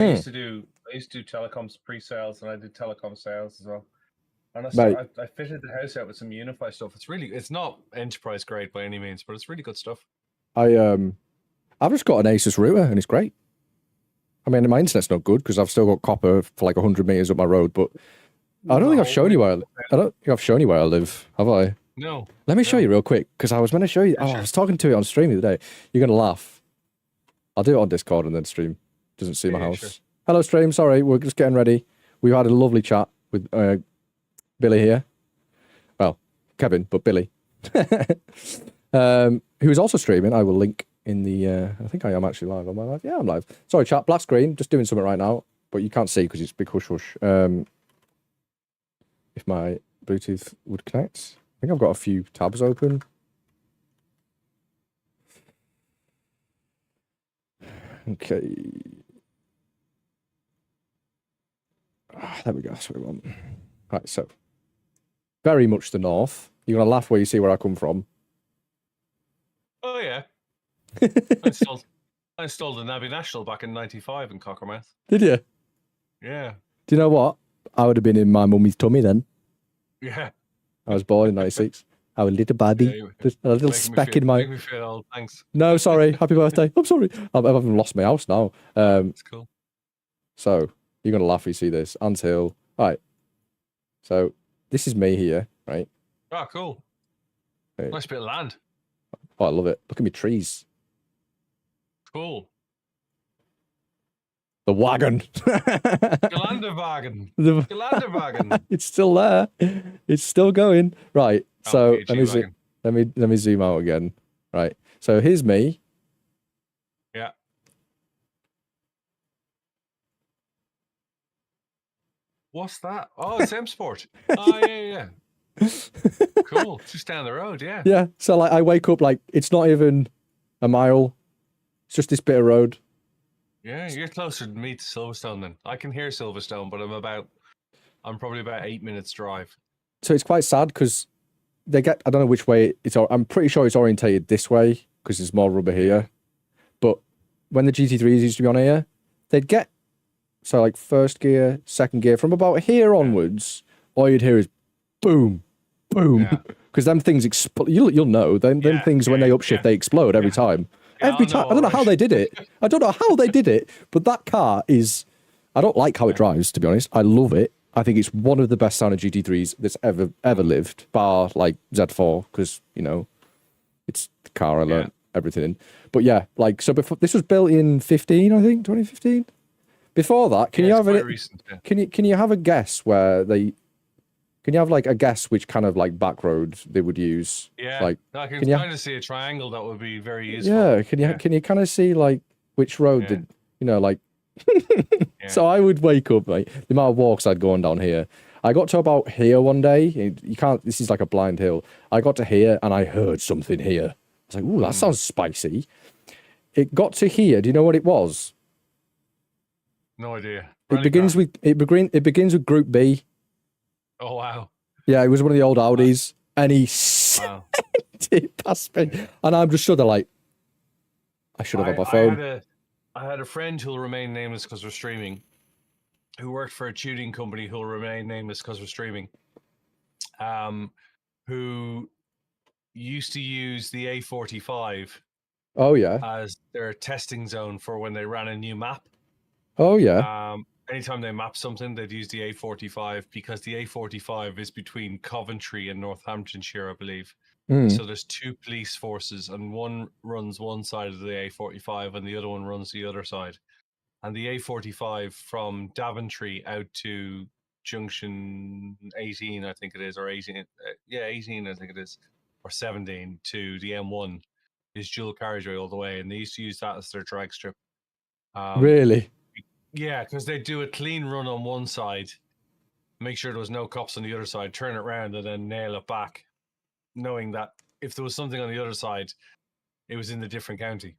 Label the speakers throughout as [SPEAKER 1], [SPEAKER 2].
[SPEAKER 1] I
[SPEAKER 2] Hmm.
[SPEAKER 1] used to do telecoms pre-sales, and I did telecom sales as well. And
[SPEAKER 2] Mate.
[SPEAKER 1] I fitted the house out with some Unify stuff. It's not enterprise grade by any means, but it's really good stuff.
[SPEAKER 2] I've just got an Asus router and it's great. I mean, my internet's not good because I've still got copper for like 100 meters up my road, but I don't think I've shown you where I live, have I?
[SPEAKER 1] No.
[SPEAKER 2] Let me show you real quick because I was going to show you. Oh, I was talking to it on stream the other day. You're going to laugh. I'll do it on Discord and then stream doesn't see my house. Sure. Hello, stream. Sorry, we're just getting ready. We've had a lovely chat with Billy here. Well, Kevin, but Billy. Who is also streaming. I will link in the... I think I am actually live. Am I live? Yeah, I'm live. Sorry, chat. Black screen. Just doing something right now. But you can't see because it's big hush hush. If my Bluetooth would connect. I think I've got a few tabs open. Okay. There we go. That's what we want. Right, so. Very much the north. You're going to laugh where you see where I come from.
[SPEAKER 1] Oh, yeah. I installed the Navi National back in '95 in Cockermouth.
[SPEAKER 2] Did you?
[SPEAKER 1] Yeah.
[SPEAKER 2] Do you know what? I would have been in my mummy's tummy then.
[SPEAKER 1] Yeah.
[SPEAKER 2] I was born in '96. I was a little baby. Just a little speck in my...
[SPEAKER 1] Make me feel old, thanks.
[SPEAKER 2] No, sorry. Happy birthday. I'm sorry. I've lost my house now.
[SPEAKER 1] That's cool.
[SPEAKER 2] So, you're going to laugh when you see this. Until... Right. So, this is me here, right?
[SPEAKER 1] Oh, cool. Right. Nice bit of land.
[SPEAKER 2] Oh, I love it. Look at me trees.
[SPEAKER 1] Cool.
[SPEAKER 2] The wagon.
[SPEAKER 1] Gelandewagen. Gelandewagen.
[SPEAKER 2] It's still there. It's still going. Right. So let me zoom out again. Right. So here's me.
[SPEAKER 1] Yeah. What's that? Oh, it's M Sport. Oh yeah. Cool. Just down the road, yeah.
[SPEAKER 2] Yeah. So like I wake up like it's not even a mile. It's just this bit of road.
[SPEAKER 1] Yeah, you're closer than me to Silverstone then. I can hear Silverstone, but I'm probably about 8 minutes drive.
[SPEAKER 2] So it's quite sad because I don't know which way I'm pretty sure it's orientated this way because there's more rubber here. But when the GT3s used to be on here, they'd get, so like first gear, second gear, from about here onwards, all you'd hear is boom, boom. Because them things explode. You'll know, them things when they upshift, they explode every time. Every time. I don't know how they did it. I don't know how they did it, but that car is... I don't like how it drives, to be honest. I love it. I think it's one of the best sounding GT3s that's ever lived, bar like Z4, because, you know, it's the car I learned everything in. But yeah, like, so before this was built in 2015? Before that, can you have
[SPEAKER 1] recent,
[SPEAKER 2] can you have a guess where they... Can you have like a guess which kind of like back road they would use?
[SPEAKER 1] Yeah,
[SPEAKER 2] like,
[SPEAKER 1] I can kind of see a triangle that would be very useful.
[SPEAKER 2] Yeah, can you kind of see like which road did, you know, like So I would wake up, like the amount of walks I'd go on down here. I got to about here one day. You can't, this is like a blind hill. I got to here and I heard something here. I was like, ooh, that sounds spicy. It got to here. Do you know what it was?
[SPEAKER 1] No idea.
[SPEAKER 2] It begins with Group B.
[SPEAKER 1] Oh wow!
[SPEAKER 2] Yeah, it was one of the old Audis, and he sent it past me, and I'm just sort of like, I should have had my phone.
[SPEAKER 1] I had a friend who'll remain nameless because we're streaming, who worked for a tuning company who'll remain nameless because we're streaming, who used to use the A45.
[SPEAKER 2] Oh yeah,
[SPEAKER 1] as their testing zone for when they ran a new map.
[SPEAKER 2] Oh yeah.
[SPEAKER 1] Anytime they map something, they'd use the A45 because the A45 is between Coventry and Northamptonshire, I believe. So there's two police forces, and one runs one side of the A45 and the other one runs the other side. And the A45 from Daventry out to junction 18, I think it is, or 18, 18, I think it is, or 17 to the M1 is dual carriageway all the way, and they used to use that as their drag strip.
[SPEAKER 2] Really?
[SPEAKER 1] Yeah, because they do a clean run on one side, make sure there was no cops on the other side, turn it around, and then nail it back, knowing that if there was something on the other side, it was in the different county.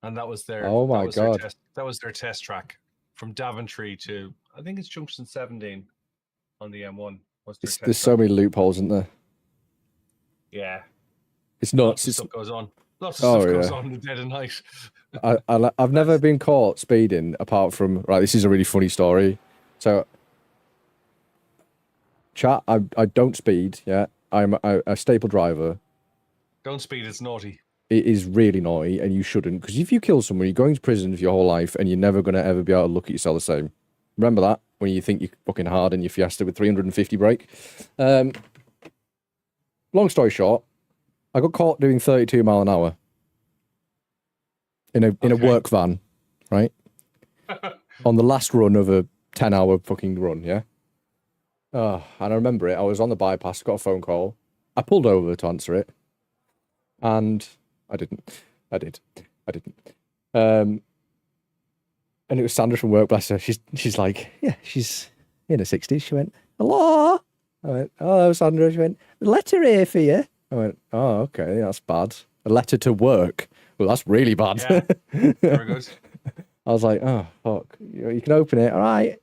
[SPEAKER 1] And that was their that was their test track from Daventry to, I think it's junction 17 on the M1.
[SPEAKER 2] There's so many loopholes, isn't there?
[SPEAKER 1] Yeah.
[SPEAKER 2] It's nuts.
[SPEAKER 1] Stuff goes on. Lots of stuff goes on in the dead of night.
[SPEAKER 2] I've never been caught speeding apart from, right, this is a really funny story. So, chat, I don't speed, yeah. I'm a staple driver.
[SPEAKER 1] Don't speed, it's naughty.
[SPEAKER 2] It is really naughty, and you shouldn't, because if you kill someone, you're going to prison for your whole life, and you're never going to ever be able to look at yourself the same. Remember that, when you think you're fucking hard in your Fiesta with 350 brake. Long story short, I got caught doing 32 mile an hour in a work van, right? On the last run of a 10-hour fucking run, yeah? Oh, and I remember it. I was on the bypass, got a phone call. I pulled over to answer it. And I didn't. And it was Sandra from work, bless her. She's like, yeah, she's in her 60s. She went, hello? I went, hello, Sandra. She went, a letter here for you. I went, oh, okay, that's bad. A letter to work. Well, that's really bad.
[SPEAKER 1] Yeah, very good.
[SPEAKER 2] I was like, oh, fuck. You can open it. All right.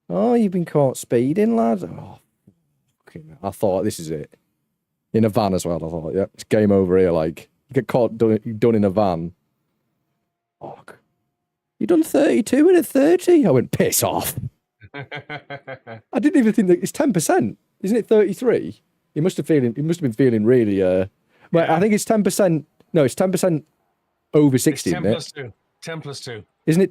[SPEAKER 2] Oh, you've been caught speeding, lad. Oh, fucking, I thought, this is it. In a van as well. I thought, yeah, it's game over here. Like, you get caught done in a van. Fuck. You done 32 in a 30? I went, piss off. I didn't even think that it's 10%. Isn't it 33? He must have been feeling really, well, yeah. I think it's 10%. No, it's 10% over 60,
[SPEAKER 1] it's 10
[SPEAKER 2] isn't
[SPEAKER 1] plus
[SPEAKER 2] it?
[SPEAKER 1] 2. 10 plus 2.
[SPEAKER 2] Isn't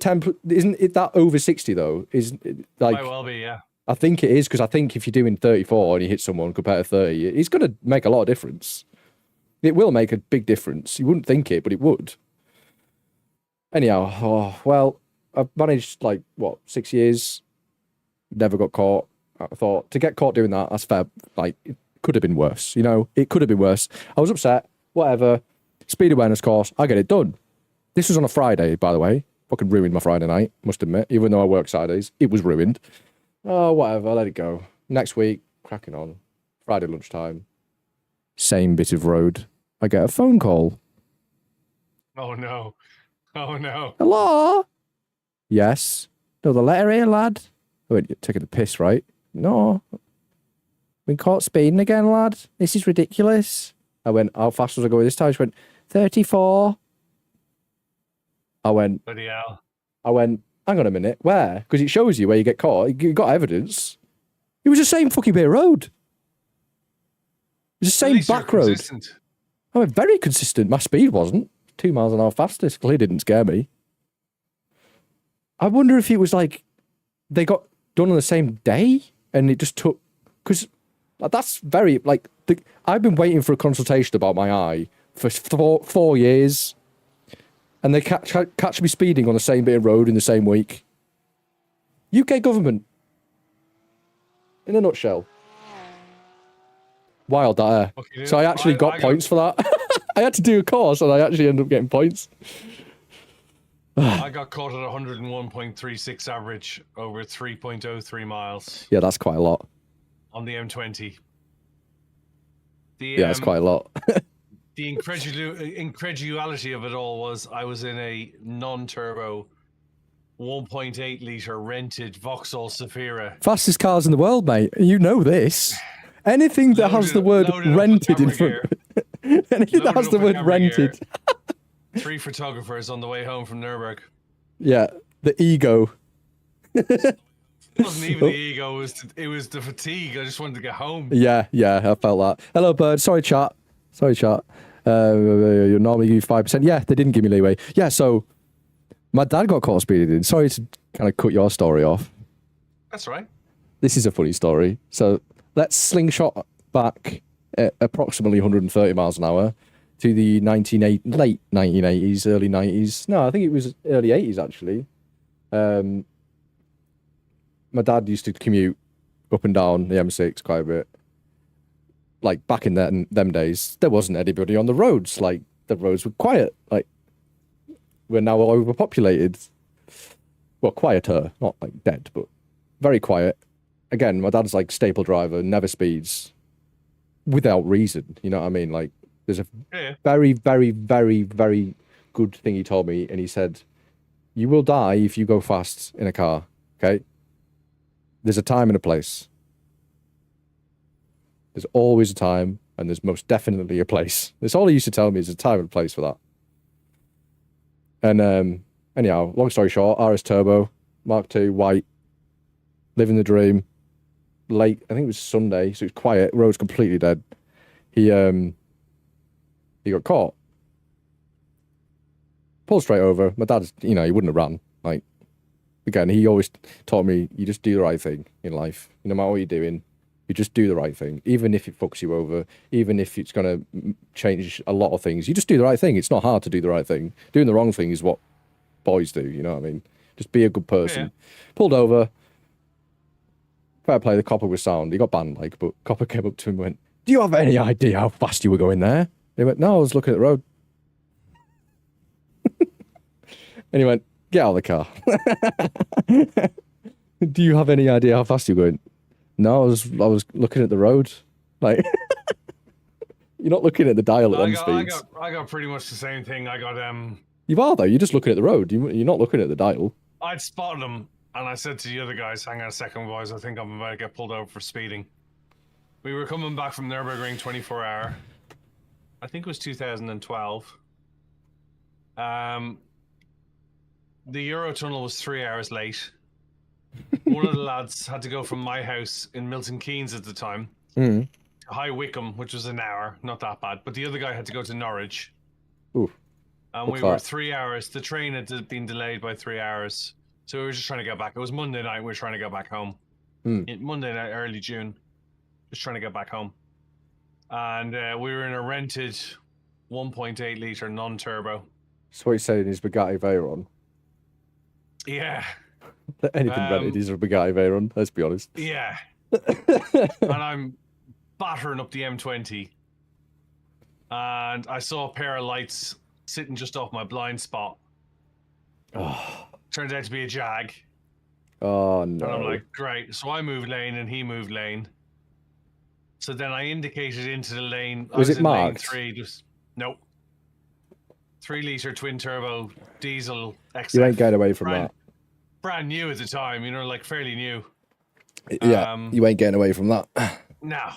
[SPEAKER 2] it that over 60 though? Is like,
[SPEAKER 1] Might well be, yeah.
[SPEAKER 2] I think it is, because I think if you're doing 34 and you hit someone compared to 30, it's going to make a lot of difference. It will make a big difference. You wouldn't think it, but it would. Anyhow, well, I've managed, 6 years, never got caught. I thought, to get caught doing that, that's fair. Like, it could have been worse, It could have been worse. I was upset, whatever. Speed awareness course, I get it done. This was on a Friday, by the way. Fucking ruined my Friday night, must admit. Even though I work Saturdays, it was ruined. Oh, whatever, let it go. Next week, cracking on. Friday lunchtime. Same bit of road. I get a phone call.
[SPEAKER 1] Oh, no. Oh, no.
[SPEAKER 2] Hello? Yes. No, the letter here, lad. I went, you're taking the piss, right? No. Been caught speeding again, lad. This is ridiculous. I went, how fast was I going this time? She went, 34. I went,
[SPEAKER 1] Bloody hell.
[SPEAKER 2] Hang on a minute, where? Because it shows you where you get caught. You got evidence. It was the same fucking bit of road. It was the same back road.
[SPEAKER 1] Consistent.
[SPEAKER 2] I went, very consistent. My speed wasn't. 2 miles an hour fastest. Clearly didn't scare me. I wonder if it was like they got done on the same day and it just took... Because that's very... I've been waiting for a consultation about my eye for 4 years. And they catch me speeding on the same bit of road in the same week. UK government. In a nutshell. Wild, that. Okay, so I actually got points for that. I had to do a course and I actually ended up getting points.
[SPEAKER 1] I got caught at 101.36 average over 3.03 miles.
[SPEAKER 2] Yeah, that's quite a lot.
[SPEAKER 1] On the M20.
[SPEAKER 2] Yeah, that's quite a lot.
[SPEAKER 1] The incredulity of it all was I was in a non-turbo 1.8 litre rented Vauxhall Zafira.
[SPEAKER 2] Fastest cars in the world, mate. You know this. Anything that has the word rented in front. Anything that has the word rented.
[SPEAKER 1] 3 photographers on the way home from Nürburgring.
[SPEAKER 2] Yeah, the ego.
[SPEAKER 1] It wasn't even the ego, it was the fatigue. I just wanted to get home.
[SPEAKER 2] Yeah, I felt that. Hello, bird. Sorry, chat. You normally give 5%. Yeah, they didn't give me leeway. Yeah, so my dad got caught speeding. Sorry to kind of cut your story off.
[SPEAKER 1] That's right.
[SPEAKER 2] This is a funny story. So let's slingshot back at approximately 130 miles an hour to the late 1980s, early 90s. No, I think it was early 80s, actually. My dad used to commute up and down the M6 quite a bit. Like, back in them days, there wasn't anybody on the roads. Like, the roads were quiet. Like, we're now overpopulated. Well, quieter. Not, like, dead, but very quiet. Again, my dad's, like, staple driver, never speeds. Without reason, you know what I mean? Like, there's a very, very, very, very good thing he told me, and he said, you will die if you go fast in a car, okay? There's a time and a place. There's always a time And there's most definitely a place. That's all he used to tell me, is a time and place for that. And anyhow, long story short, RS Turbo, Mark II, white, living the dream. Late, I think it was Sunday, so it was quiet. Road's completely dead. He got caught. Pulled straight over. My dad's, he wouldn't have ran. Like, again, he always taught me, you just do the right thing in life. No matter what you're doing, you just do the right thing. Even if it fucks you over, even if it's going to change a lot of things, you just do the right thing. It's not hard to do the right thing. Doing the wrong thing is what boys do, you know what I mean? Just be a good person. Yeah. Pulled over. Fair play, the copper was sound. He got banned, but copper came up to him and went, "Do you have any idea how fast you were going there?" He went, "No, I was looking at the road." And he went, "Get out of the car." "Do you have any idea how fast you're going?" "No, I was looking at the road." Like, you're not looking at the dial at them speeds.
[SPEAKER 1] I got pretty much the same thing. I got
[SPEAKER 2] You are though. You're just looking at the road. You're not looking at the dial.
[SPEAKER 1] I'd spotted him, and I said to the other guys, "Hang on a second, boys. I think I'm about to get pulled over for speeding." We were coming back from Nürburgring 24-hour. I think it was 2012. The Eurotunnel was 3 hours late. One of the lads had to go from my house in Milton Keynes at the time to High Wycombe, which was an hour, not that bad. But the other guy had to go to Norwich.
[SPEAKER 2] Ooh.
[SPEAKER 1] And we were 3 hours. The train had been delayed by 3 hours. So we were just trying to get back. It was Monday night. We were trying to get back home. Monday night, early June. Just trying to get back home. And we were in a rented 1.8 litre non-turbo.
[SPEAKER 2] So what you're saying is Bugatti Veyron?
[SPEAKER 1] Yeah.
[SPEAKER 2] Anything rented is a Bugatti Veyron, let's be honest.
[SPEAKER 1] Yeah. And I'm battering up the M20. And I saw a pair of lights sitting just off my blind spot.
[SPEAKER 2] Oh.
[SPEAKER 1] Turned out to be a Jag.
[SPEAKER 2] Oh, no.
[SPEAKER 1] And I'm like, great. So I moved lane and he moved lane. So then I indicated into the lane.
[SPEAKER 2] Was it marked?
[SPEAKER 1] Lane 3, nope. 3 litre twin turbo diesel XF.
[SPEAKER 2] You ain't getting away from that.
[SPEAKER 1] Brand new at the time, like fairly new.
[SPEAKER 2] Yeah, you ain't getting away from that.
[SPEAKER 1] No.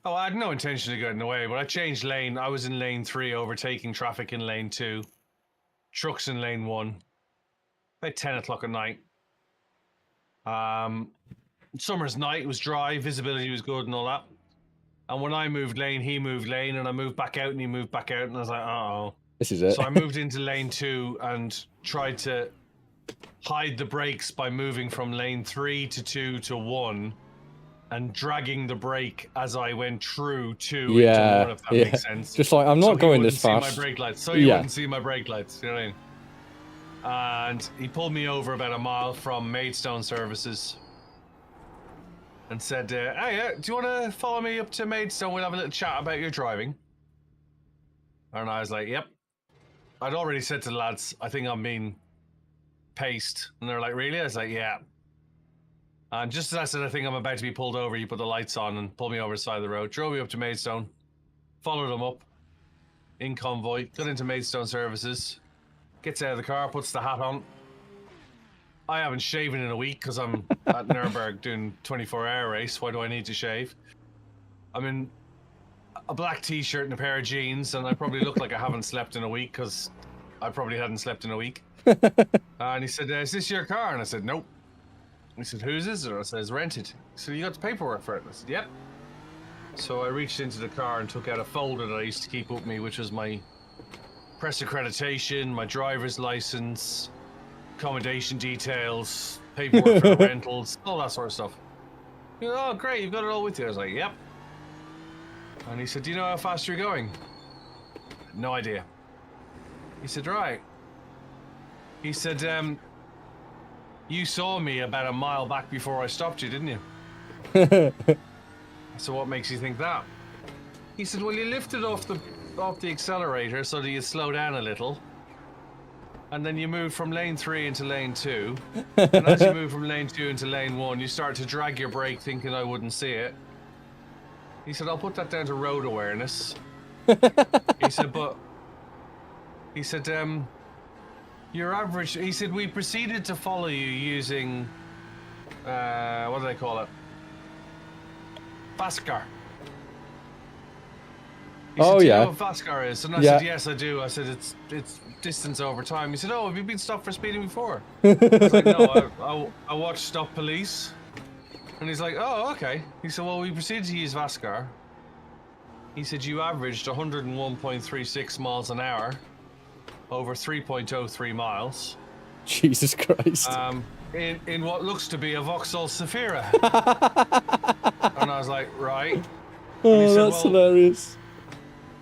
[SPEAKER 1] Oh, I had no intention of getting away, but I changed lane. I was in lane 3, overtaking traffic in lane 2. Trucks in lane 1. About 10 o'clock at night. Summer's night, it was dry, visibility was good and all that. And when I moved lane, he moved lane, and I moved back out and he moved back out, and I was like, uh-oh.
[SPEAKER 2] This is it.
[SPEAKER 1] So I moved into lane 2 and tried to hide the brakes by moving from lane 3 to 2 to 1 and dragging the brake as I went through 2 into 1, if that makes sense.
[SPEAKER 2] Just like, I'm not going this fast.
[SPEAKER 1] See my brake lights. So you wouldn't see my brake lights, you know what I mean? And he pulled me over about a mile from Maidstone Services and said, "Hey, do you want to follow me up to Maidstone? We'll have a little chat about your driving." And I was like, "Yep." I'd already said to the lads, "I think I'm being paced." And they're like, "Really?" I was like, "Yeah." And just as I said, "I think I'm about to be pulled over," he put the lights on and pulled me over the side of the road, drove me up to Maidstone, followed him up in convoy, got into Maidstone Services, gets out of the car, puts the hat on. I haven't shaven in a week because I'm at Nürburgring doing 24-hour race. Why do I need to shave? I'm in a black t-shirt and a pair of jeans, and I probably look like I haven't slept in a week because I probably hadn't slept in a week. And he said, "Is this your car?" And I said, "Nope." He said, "Whose is it?" I said, "It's rented." He said, "You got the paperwork for it?" And I said, "Yep." So I reached into the car and took out a folder that I used to keep with me, which was my press accreditation, my driver's license, accommodation details, paperwork for the rentals, all that sort of stuff. He goes, "Oh, great, you've got it all with you." I was like, "Yep." And he said, "Do you know how fast you're going?" No idea. He said, "Right." He said, "You saw me about a mile back before I stopped you, didn't you?" So what makes you think that? He said, "Well, you lifted off the accelerator so that you slow down a little. And then you move from lane 3 into lane 2. And as you move from lane 2 into lane 1, you start to drag your brake thinking I wouldn't see it." He said, "I'll put that down to road awareness." He said, "Your average," he said, "we proceeded to follow you using, what do they call it? Fast car." He said,
[SPEAKER 2] Oh,
[SPEAKER 1] do you
[SPEAKER 2] yeah.
[SPEAKER 1] know what Vascar is? And I
[SPEAKER 2] Yeah.
[SPEAKER 1] said, yes, I do. I said, it's distance over time. He said, oh, have you been stopped for speeding before? I was like, no, I watched Stop Police. And he's like, oh, okay. He said, well, we proceeded to use Vascar. He said, you averaged 101.36 miles an hour over 3.03 miles.
[SPEAKER 2] Jesus Christ.
[SPEAKER 1] In what looks to be a Vauxhall Zafira. And I was like, right.
[SPEAKER 2] Oh,
[SPEAKER 1] said,
[SPEAKER 2] that's hilarious.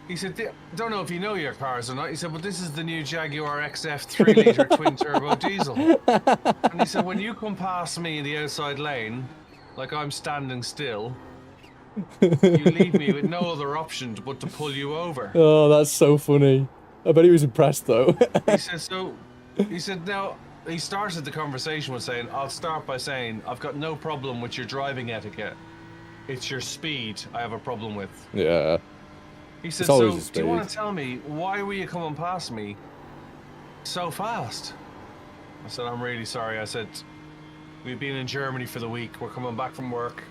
[SPEAKER 1] He said, don't know if you know your cars or not. He said, but this is the new Jaguar XF 3-litre twin-turbo diesel. And he said, when you come past me in the outside lane, like I'm standing still, you leave me with no other option but to pull you over.
[SPEAKER 2] Oh, that's so funny. I bet he was impressed, though.
[SPEAKER 1] He said, now, he started the conversation with saying, I'll start by saying, I've got no problem with your driving etiquette. It's your speed I have a problem with.
[SPEAKER 2] Yeah.
[SPEAKER 1] He said, so do you want to tell me, why were you coming past me so fast? I said, I'm really sorry. I said, we've been in Germany for the week. We're coming back from work.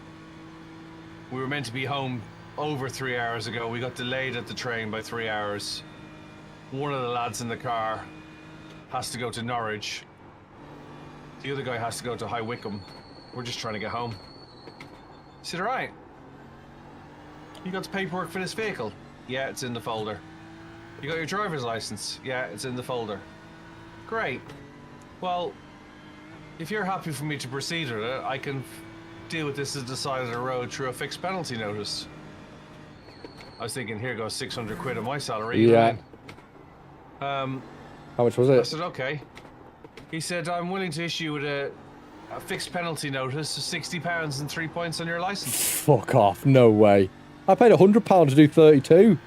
[SPEAKER 1] We were meant to be home over 3 hours ago. We got delayed at the train by 3 hours. One of the lads in the car has to go to Norwich. The other guy has to go to High Wycombe. We're just trying to get home. I said, all right. You got the paperwork for this vehicle? Yeah, it's in the folder. You got your driver's license? Yeah, it's in the folder. Great. Well, if you're happy for me to proceed with it, I can deal with this at the side of the road through a fixed penalty notice. I was thinking, here goes 600 quid of my salary.
[SPEAKER 2] Yeah.
[SPEAKER 1] How
[SPEAKER 2] much was it?
[SPEAKER 1] I said, okay. He said, I'm willing to issue with a fixed penalty notice of £60 and 3 points on your license.
[SPEAKER 2] Fuck off, no way. I paid £100 to do 32.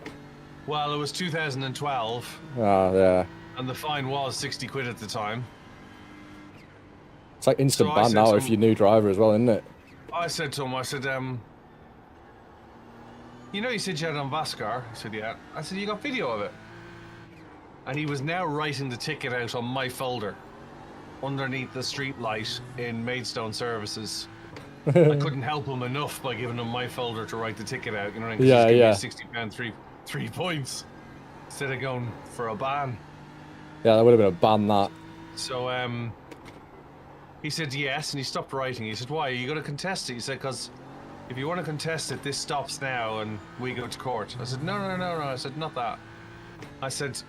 [SPEAKER 1] Well, it was 2012.
[SPEAKER 2] Ah, yeah.
[SPEAKER 1] And the fine was 60 quid at the time.
[SPEAKER 2] It's like instant ban now if you're a new driver as well, isn't it?
[SPEAKER 1] I said to him, I said, you know you said you had it on Vascar? He said, yeah. I said, you got video of it? And he was now writing the ticket out on my folder underneath the street light in Maidstone Services. I couldn't help him enough by giving him my folder to write the ticket out, you know what I mean?
[SPEAKER 2] Yeah, yeah.
[SPEAKER 1] £60, 3 points instead of going for a ban.
[SPEAKER 2] Yeah, that would have been a ban, that.
[SPEAKER 1] So, he said yes, and he stopped writing. He said, why, are you going to contest it? He said, because if you want to contest it, this stops now and we go to court. I said, no. I said, not that. I said,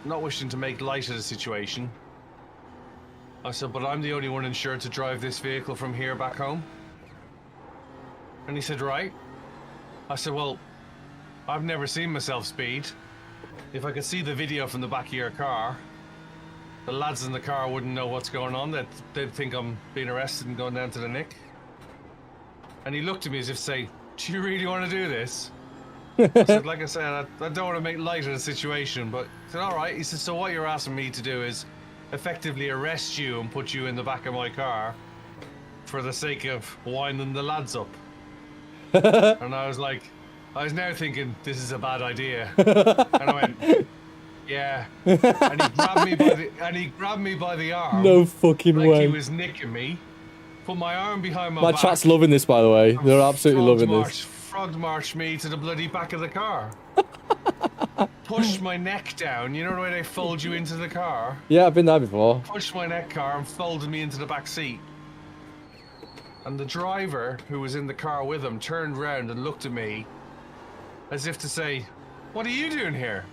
[SPEAKER 1] not wishing to make light of the situation. I said, but I'm the only one insured to drive this vehicle from here back home. And he said, right. I said, well, I've never seen myself speed. If I could see the video from the back of your car, the lads in the car wouldn't know what's going on. They'd think I'm being arrested and going down to the Nick. And he looked at me as if to say, do you really want to do this? I said, like I said, I don't want to make light of the situation, but he said, all right. He said, so what you're asking me to do is effectively arrest you and put you in the back of my car for the sake of winding the lads up. And I was like, I was now thinking, this is a bad idea. And I went, yeah. And he grabbed me by the arm.
[SPEAKER 2] No fucking
[SPEAKER 1] like
[SPEAKER 2] way.
[SPEAKER 1] He was nicking me. Put my arm behind my back.
[SPEAKER 2] My chat's loving this, by the way. They're absolutely loving this.
[SPEAKER 1] Frog marched me to the bloody back of the car. Pushed my neck down. You know the way they fold you into the car?
[SPEAKER 2] Yeah, I've been there before.
[SPEAKER 1] Pushed my neck car and folded me into the back seat. And the driver, who was in the car with him, turned round and looked at me as if to say, what are you doing here?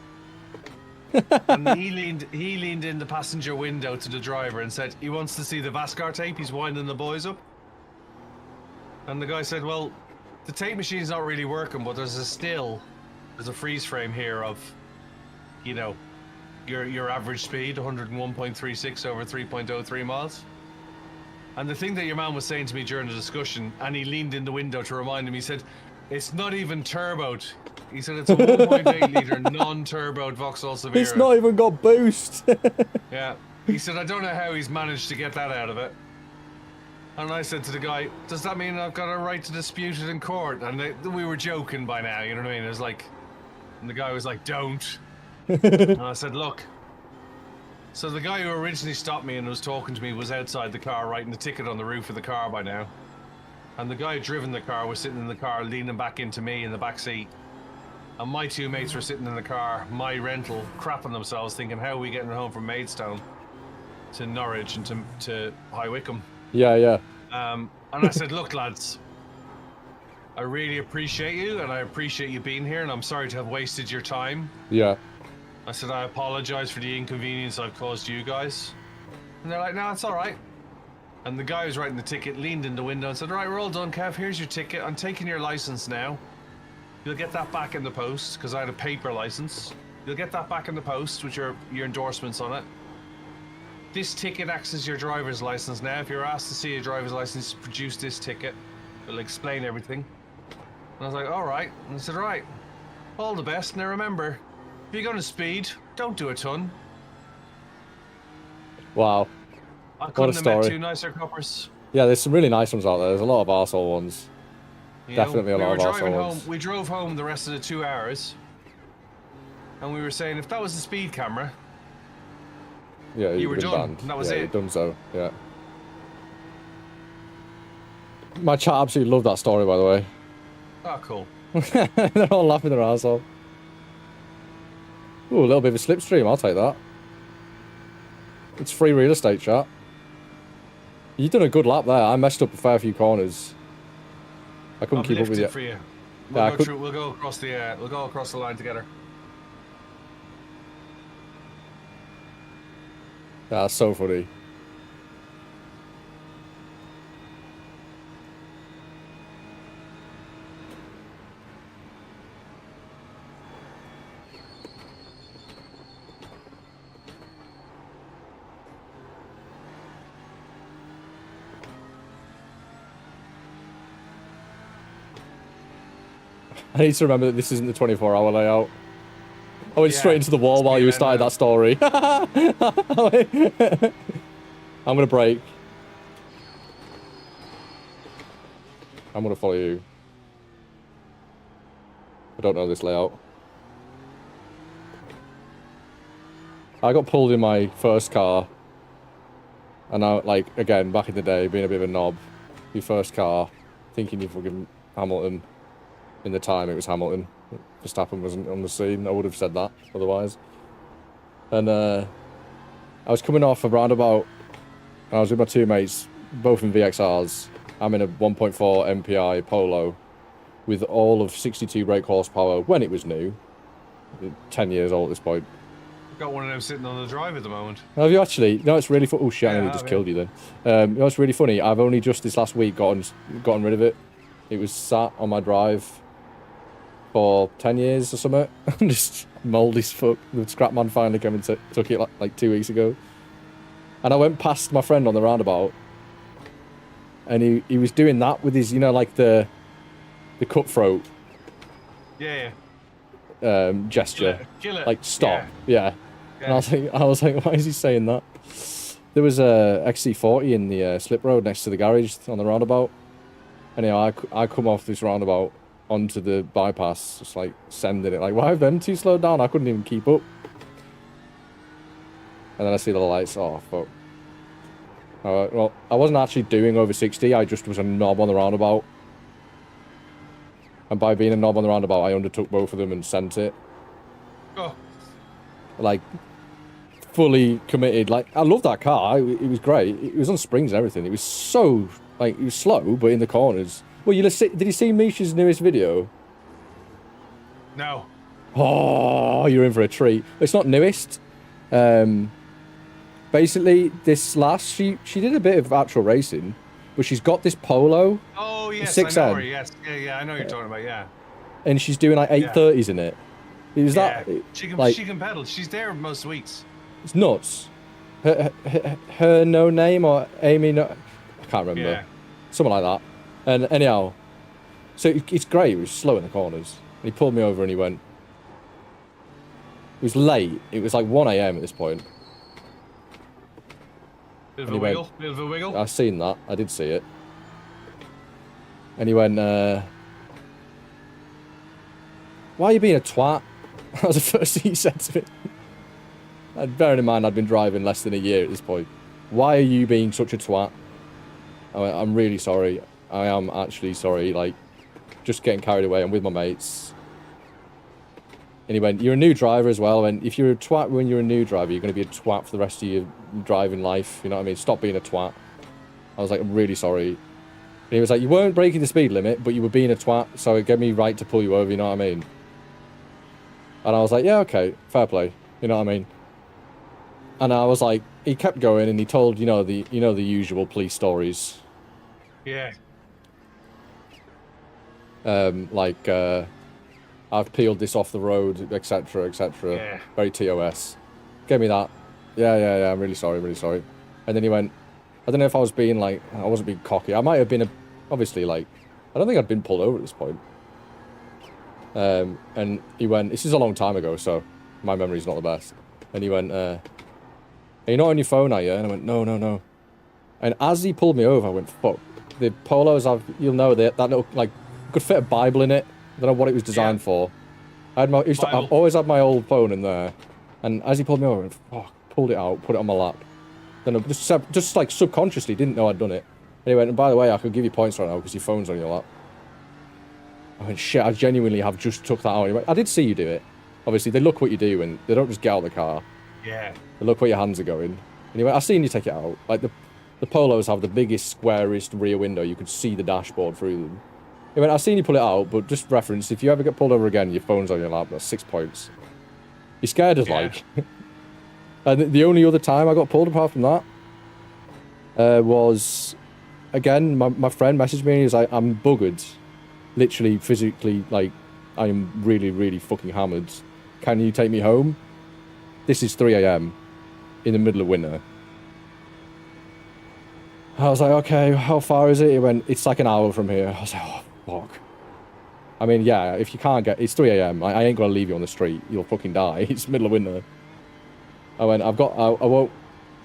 [SPEAKER 1] And he leaned in the passenger window to the driver and said, he wants to see the Vascar tape, he's winding the boys up. And the guy said, well, the tape machine's not really working, but there's a freeze frame here of, you know, your average speed, 101.36 over 3.03 miles. And the thing that your man was saying to me during the discussion, and he leaned in the window to remind him, he said, it's not even turboed. He said it's a 1.8 litre non-turboed Vauxhall Zafira.
[SPEAKER 2] It's not even got boost.
[SPEAKER 1] Yeah. He said, I don't know how he's managed to get that out of it. And I said to the guy, does that mean I've got a right to dispute it in court? And we were joking by now, you know what I mean? It was like, and the guy was like, don't. And I said, look. So the guy who originally stopped me and was talking to me was outside the car writing the ticket on the roof of the car by now. And the guy who driven the car was sitting in the car leaning back into me in the back seat. And my two mates were sitting in the car, my rental, crapping themselves, thinking, how are we getting home from Maidstone to Norwich and to High Wycombe?
[SPEAKER 2] Yeah, yeah.
[SPEAKER 1] And I said, look, lads, I really appreciate you, and I appreciate you being here, and I'm sorry to have wasted your time.
[SPEAKER 2] Yeah.
[SPEAKER 1] I said, I apologize for the inconvenience I've caused you guys. And they're like, no, it's all right. And the guy who was writing the ticket leaned in the window and said, all right, we're all done, Kev, here's your ticket. I'm taking your license now. You'll get that back in the post, because I had a paper license. You'll get that back in the post with your endorsements on it. This ticket acts as your driver's license now. If you're asked to see a driver's license, produce this ticket. It'll explain everything. And I was like, all right. And I said, all right, all the best. Now remember, if you're going to speed, don't do a ton.
[SPEAKER 2] Wow.
[SPEAKER 1] I couldn't have met two nicer coppers.
[SPEAKER 2] Yeah, there's some really nice ones out there. There's a lot of arsehole ones. Definitely a lot of arsehole ones.
[SPEAKER 1] We drove home the rest of the 2 hours. And we were saying, if that was the speed camera,
[SPEAKER 2] yeah,
[SPEAKER 1] you were done.
[SPEAKER 2] Banned.
[SPEAKER 1] And that was
[SPEAKER 2] it.
[SPEAKER 1] it.
[SPEAKER 2] Done so, yeah. My chat absolutely loved that story, by the way.
[SPEAKER 1] Oh, cool.
[SPEAKER 2] They're all laughing their arse off. Ooh, a little bit of a slipstream. I'll take that. It's free real estate, chat. You've done a good lap there. I messed up a fair few corners. I couldn't keep up with you.
[SPEAKER 1] For you. We'll go across the line together.
[SPEAKER 2] Yeah, that's so funny. I need to remember that this isn't the 24-hour layout. I went straight into the wall while you started that story. I'm going to brake. I'm going to follow you. I don't know this layout. I got pulled in my first car. And I, like, again, back in the day, being a bit of a knob. Your first car, thinking you're fucking Hamilton. In the time, it was Hamilton. Verstappen wasn't on the scene. I would have said that otherwise. And I was coming off a roundabout. And I was with my two mates, both in VXRs. I'm in a 1.4 MPI Polo with all of 62 brake horsepower when it was new. 10 years old at this point.
[SPEAKER 1] I've got one of them sitting on the drive at the moment.
[SPEAKER 2] Have you actually? No, it's really funny. Oh shit, I nearly just killed you then. You know, it's really funny. I've only just this last week gotten rid of it. It was sat on my drive for 10 years or something. Just mouldy as fuck. The scrapman finally came and took it like 2 weeks ago. And I went past my friend on the roundabout. And he was doing that with his, you know, like the cutthroat.
[SPEAKER 1] Yeah.
[SPEAKER 2] Gesture.
[SPEAKER 1] Kill it.
[SPEAKER 2] Like stop. Yeah. And I was like, why is he saying that? There was a XC40 in the slip road next to the garage on the roundabout. Anyhow, I come off this roundabout onto the bypass, just like sending it. Like, why have them two slowed down? I couldn't even keep up. And then I see the lights. Oh, fuck. Well, I wasn't actually doing over 60. I just was a knob on the roundabout. And by being a knob on the roundabout, I undertook both of them and sent it.
[SPEAKER 1] Oh.
[SPEAKER 2] Like, fully committed. Like, I love that car. It was great. It was on springs and everything. It was so, like, it was slow, but in the corners. Well, did you see Misha's newest video?
[SPEAKER 1] No.
[SPEAKER 2] Oh, you're in for a treat. It's not newest. Basically, this last, she did a bit of actual racing, but she's got this Polo.
[SPEAKER 1] Oh, yes,
[SPEAKER 2] 6N.
[SPEAKER 1] I know her, yes. Yeah, I know what you're talking about, yeah.
[SPEAKER 2] And she's doing like 830s in it. Is that...
[SPEAKER 1] She can pedal. She's there most weeks.
[SPEAKER 2] It's nuts. Her no name or Amy no... I can't remember.
[SPEAKER 1] Yeah.
[SPEAKER 2] Something like that. And anyhow, so it's great. It was slow in the corners. And he pulled me over and he went... It was late. It was like 1 AM at this point.
[SPEAKER 1] Bit of a wiggle.
[SPEAKER 2] I've seen that. I did see it. And he went, why are you being a twat? That was the first thing he said to me. And bearing in mind, I'd been driving less than a year at this point. Why are you being such a twat? I went, I'm really sorry. I am actually sorry. Like, just getting carried away. I'm with my mates. And he went, you're a new driver as well. And if you're a twat when you're a new driver, you're going to be a twat for the rest of your driving life. You know what I mean? Stop being a twat. I was like, I'm really sorry. And he was like, you weren't breaking the speed limit, but you were being a twat, so it gave me right to pull you over, you know what I mean? And I was like, yeah, okay, fair play. You know what I mean? And I was like, he kept going and he told, the usual police stories.
[SPEAKER 1] Yeah.
[SPEAKER 2] I've peeled this off the road, etc., etc.
[SPEAKER 1] Yeah.
[SPEAKER 2] Very TOS. Gave me that. Yeah, I'm really sorry. And then he went, I don't know if I was being like, I wasn't being cocky. I might have been, obviously, like, I don't think I'd been pulled over at this point. And he went, this is a long time ago, so my memory's not the best. And he went, are you not on your phone, are you? And I went, no. And as he pulled me over, I went, fuck. The polos, you'll know that little, like, could fit a Bible in it. I don't know what it was designed for. I've always had my old phone in there. And as he pulled me over, I went, fuck, pulled it out, put it on my lap. Then I just like subconsciously didn't know I'd done it. And he went, and by the way, I could give you points right now because your phone's on your lap. I went, shit, I genuinely have just took that out. He went, I did see you do it. Obviously, they look what you do and they don't just get out of the car.
[SPEAKER 1] Yeah.
[SPEAKER 2] They look where your hands are going. And he went, I've seen you take it out. Like, the Polos have the biggest, squarest rear window. You could see the dashboard through them. He went, I've seen you pull it out, but just reference, if you ever get pulled over again, your phone's on your lap, that's 6 points. He scared us, like. And the only other time I got pulled apart from that was, again, my friend messaged me and he was like, I'm buggered. Literally, physically, like, I am really, really fucking hammered. Can you take me home? This is 3 a.m. in the middle of winter. I was like, okay, how far is it? He went, it's like an hour from here. I was like, oh, fuck. I mean, yeah, if you can't get... It's 3 a.m. I ain't gonna leave you on the street. You'll fucking die. It's middle of winter. I went, I woke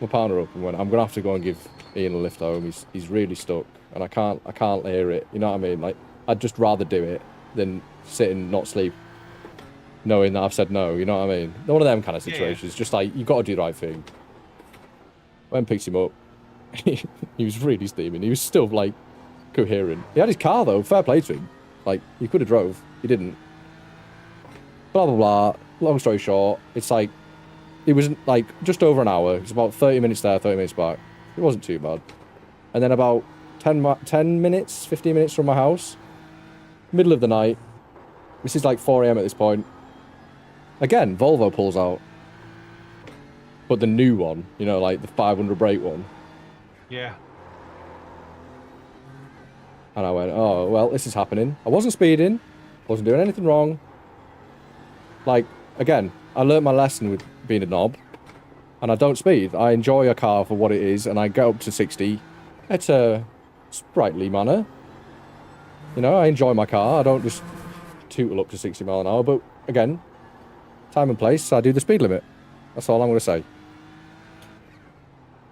[SPEAKER 2] my partner up and went, I'm gonna have to go and give Ian a lift home. He's really stuck. And I can't hear it. You know what I mean? Like, I'd just rather do it than sit and not sleep knowing that I've said no. You know what I mean? One of them kind of situations. Yeah. Just like, you got to do the right thing. Went and picked him up. He was really steaming. He was still, like, coherent. He had his car, though. Fair play to him. Like, he could have drove. He didn't. Blah, blah, blah. Long story short, it's like, it was, like, just over an hour. It was about 30 minutes there, 30 minutes back. It wasn't too bad. And then about 10 minutes, 15 minutes from my house, middle of the night, this is like 4 a.m. at this point. Again, Volvo pulls out. But the new one, you know, like the 500 brake one.
[SPEAKER 1] Yeah.
[SPEAKER 2] And I went, oh, well, this is happening. I wasn't speeding. Wasn't doing anything wrong. Like, again, I learnt my lesson with being a knob. And I don't speed. I enjoy a car for what it is, and I get up to 60 at a sprightly manner. You know, I enjoy my car. I don't just tootle up to 60 mile an hour. But, again, time and place, I do the speed limit. That's all I'm going to say.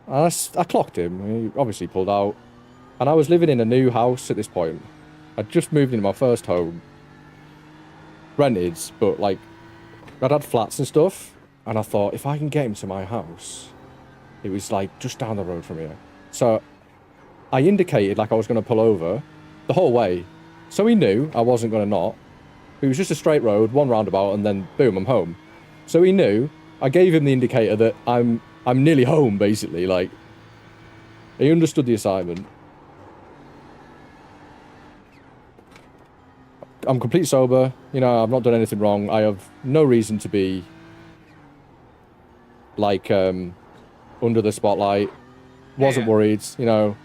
[SPEAKER 2] And I clocked him. He obviously pulled out. And I was living in a new house at this point. I'd just moved into my first home. Rented, but, like, I'd had flats and stuff. And I thought, if I can get him to my house, it was, like, just down the road from here. So I indicated like I was going to pull over the whole way. So he knew I wasn't going to not. It was just a straight road, one roundabout, and then boom, I'm home. So he knew. I gave him the indicator that I'm nearly home, basically. Like, he understood the assignment. I'm completely sober. You know, I've not done anything wrong. I have no reason to be, like, under the spotlight. Wasn't worried, you know,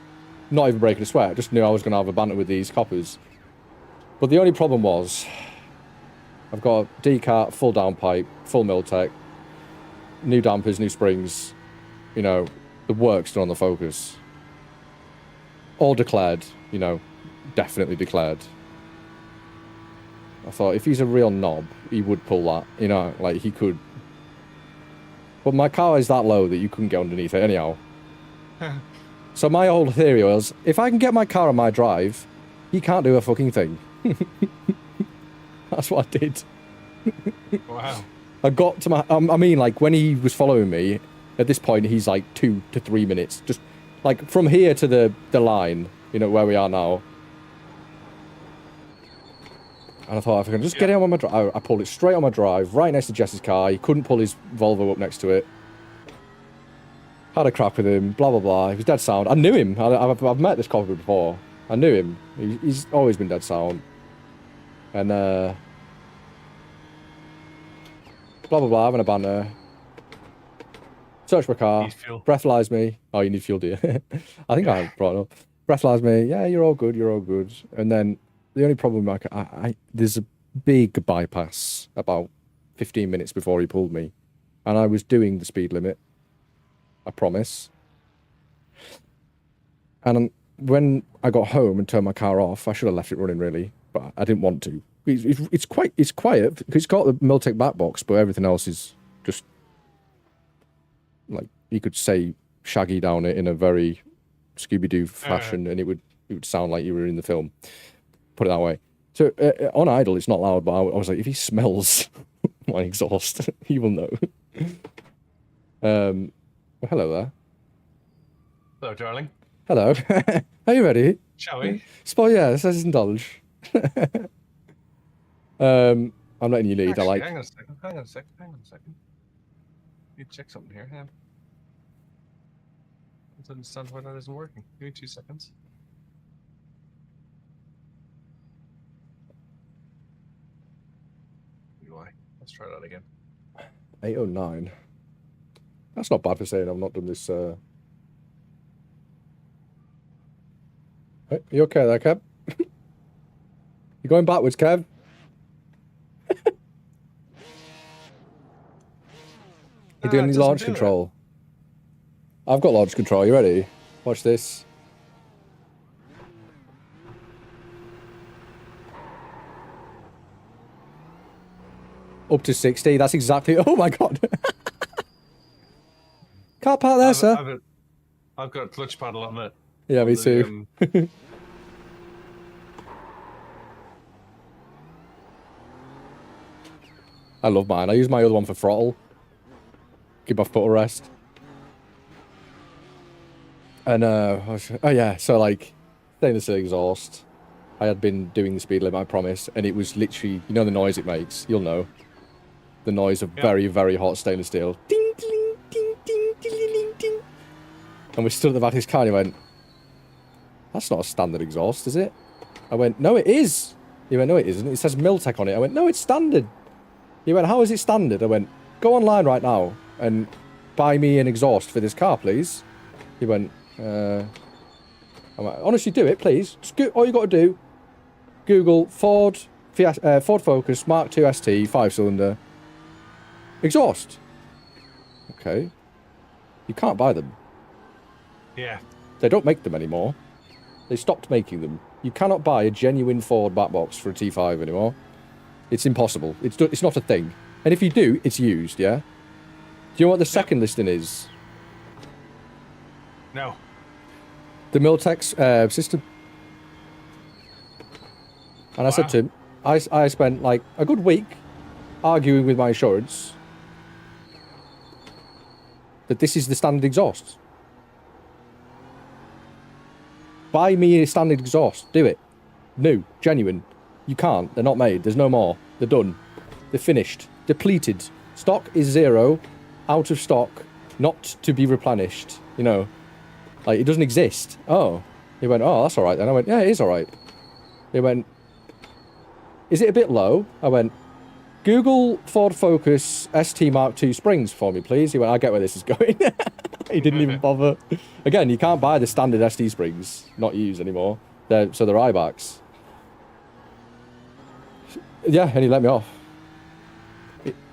[SPEAKER 2] not even breaking a sweat. Just knew I was going to have a banter with these coppers. But the only problem was, I've got decat, full downpipe, full Miltech, new dampers, new springs, you know, the work's done on the Focus. All declared, you know, definitely declared. I thought if he's a real knob, he would pull that, you know, like he could. But my car is that low that you couldn't get underneath it anyhow. So my whole theory was, if I can get my car on my drive, he can't do a fucking thing. That's what I did.
[SPEAKER 1] Wow.
[SPEAKER 2] I got to my... I mean, like, when he was following me, at this point, he's like 2 to 3 minutes. Just, like, from here to the line, you know, where we are now. And I thought, if I can just get it on my drive, I pulled it straight on my drive, right next to Jess's car. He couldn't pull his Volvo up next to it. Had a crack with him, blah, blah, blah. He was dead sound. I knew him. I've met this copper before. I knew him. He's always been dead sound. And, blah, blah, blah, having a banter. Search my car. Breathalyze me. Oh, you need fuel, do you? I think I brought it up. Breathalyze me. Yeah, you're all good. You're all good. And then the only problem, there's a big bypass about 15 minutes before he pulled me. And I was doing the speed limit. I promise. And when I got home and turned my car off, I should have left it running, really. But I didn't want to. It's quiet. It's got the Miltech back box, but everything else is just... like, you could say Shaggy down it in a very Scooby-Doo fashion, and it would sound like you were in the film. Put it that way. So on idle, it's not loud, but I was like, if he smells my exhaust, he will know. Well, hello there.
[SPEAKER 1] Hello, darling.
[SPEAKER 2] Hello. Are you ready?
[SPEAKER 1] Shall we?
[SPEAKER 2] Let's indulge. I'm letting you lead.
[SPEAKER 1] Actually, hang on a second. Need to check something here. I don't understand why that isn't working. Give me 2 seconds. UI. Let's try that again.
[SPEAKER 2] 809. That's not bad for saying I've not done this. Hey, you okay there, Kev? You going backwards, Kev? You doing any launch control? I've got launch control. You ready? Watch this. Up to 60. That's exactly... Oh, my God. Can't park there, sir.
[SPEAKER 1] I've got a clutch paddle on it.
[SPEAKER 2] Yeah, me too. I love mine. I use my other one for throttle. Give my foot a rest. And, oh yeah, so like, stainless steel exhaust. I had been doing the speed limit, I promise, and it was literally, you know the noise it makes? You'll know. The noise of very, very hot stainless steel. Ding, ding, ding, ding, ding, ding, ding. And we stood at the back of his car and he went, that's not a standard exhaust, is it? I went, no, it is. He went, no, it isn't. It says Miltech on it. I went, no, it's standard. He went, how is it standard? I went, go online right now and buy me an exhaust for this car, please. He went, I went, honestly, do it, please. Just all you got to do, Google Ford Focus Mark II ST 5-cylinder exhaust. Okay. You can't buy them.
[SPEAKER 1] Yeah.
[SPEAKER 2] They don't make them anymore. They stopped making them. You cannot buy a genuine Ford back box for a T5 anymore. It's impossible. It's not a thing. And if you do, it's used, yeah? Do you know what the second listing is?
[SPEAKER 1] No.
[SPEAKER 2] The Miltech system. And I said to him, I spent like a good week arguing with my insurance that this is the standard exhaust. Buy me a standard exhaust. Do it. New. Genuine. You can't. They're not made. There's no more. They're done. They're finished. Depleted. Stock is 0. Out of stock. Not to be replenished. You know. Like, it doesn't exist. Oh. He went, oh, that's alright then. I went, yeah, it is alright. He went, is it a bit low? I went, Google Ford Focus ST Mark II springs for me, please. He went, I get where this is going. He didn't even bother. Again, you can't buy the standard ST springs. Not used anymore. So they're Ibacks. Yeah, and he let me off.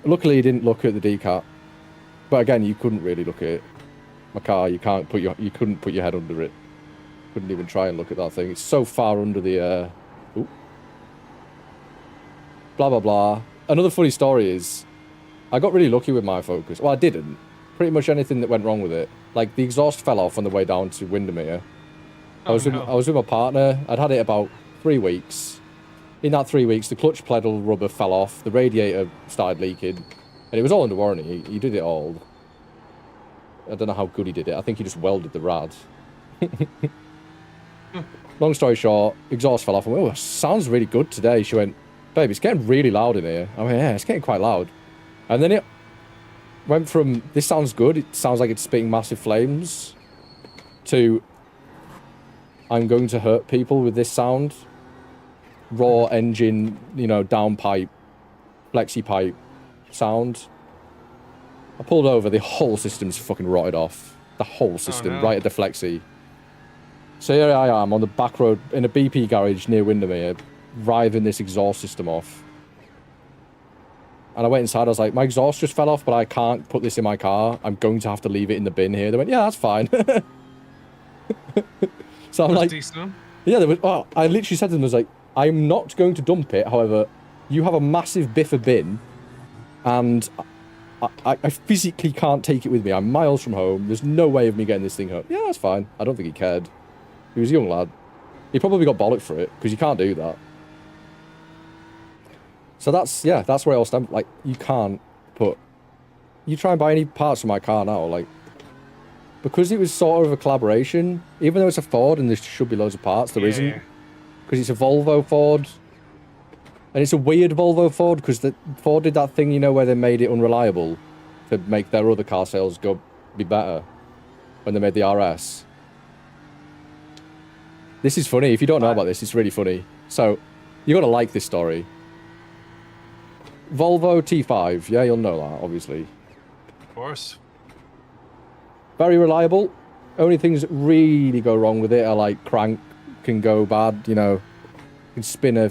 [SPEAKER 2] Luckily, he didn't look at the decat. But again, you couldn't really look at it. My car, you couldn't put your head under it. Couldn't even try and look at that thing. It's so far under the... Ooh. Blah, blah, blah. Another funny story is, I got really lucky with my Focus. Well, I didn't. Pretty much anything that went wrong with it. Like, the exhaust fell off on the way down to Windermere. I was with my partner. I'd had it about 3 weeks. In that 3 weeks, the clutch pedal rubber fell off. The radiator started leaking. And it was all under warranty. He did it all. I don't know how good he did it. I think he just welded the rad. Long story short, exhaust fell off. I went, oh, sounds really good today. She went, babe, it's getting really loud in here. I mean, yeah, it's getting quite loud. And then it went from, this sounds good, it sounds like it's spitting massive flames, to, I'm going to hurt people with this sound. Raw engine, you know, downpipe, flexi pipe sound. I pulled over, the whole system's fucking rotted off. The whole system, right at the flexi. So here I am on the back road in a BP garage near Windermere, riving this exhaust system off. And I went inside, I was like, my exhaust just fell off, but I can't put this in my car. I'm going to have to leave it in the bin here. They went, yeah, that's fine. So I'm like,
[SPEAKER 1] decent.
[SPEAKER 2] Yeah, there was, oh, I literally said to them, I was like, I'm not going to dump it. However, you have a massive biffer bin, and I physically can't take it with me. I'm miles from home. There's no way of me getting this thing home. Yeah, that's fine. I don't think he cared. He was a young lad. He probably got bollocked for it, because you can't do that. So that's, yeah, that's where I was standing. Like, you can't put... You try and buy any parts for my car now, like... Because it was sort of a collaboration, even though it's a Ford and there should be loads of parts, there isn't. Because it's a Volvo Ford. And it's a weird Volvo Ford, because Ford did that thing, you know, where they made it unreliable to make their other car sales be better when they made the RS. This is funny. If you don't know about this, it's really funny. So, you got to like this story. Volvo T5, yeah, you'll know that, obviously.
[SPEAKER 1] Of course.
[SPEAKER 2] Very reliable. Only things that really go wrong with it are like crank can go bad, you know. You can spin a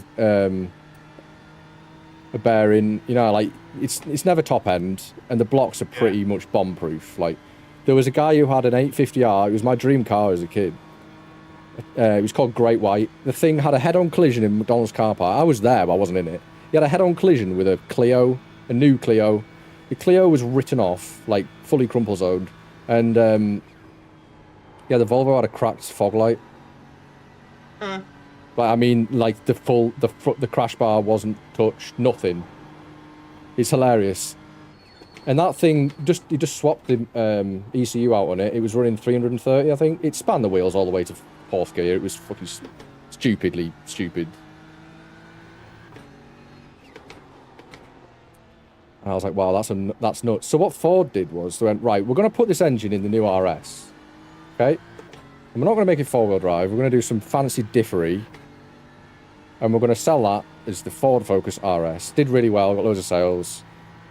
[SPEAKER 2] bearing, you know, like it's never top end, and the blocks are pretty much bomb proof. Like there was a guy who had an 850R. It was my dream car as a kid. It was called Great White. The thing had a head-on collision in McDonald's car park. I was there, but I wasn't in it. He had a head-on collision with a Clio, a new Clio. The Clio was written off, like fully crumple zoned. And, yeah, the Volvo had a cracked fog light. But I mean, like, the crash bar wasn't touched, nothing. It's hilarious. And that thing, he just swapped the ECU out on it. It was running 330, I think. It spanned the wheels all the way to fourth gear. It was fucking stupidly stupid. And I was like, wow, that's nuts. So what Ford did was they went, right, we're going to put this engine in the new RS. Okay? And we're not going to make it four-wheel drive. We're going to do some fancy differy. And we're going to sell that as the Ford Focus RS. Did really well, got loads of sales.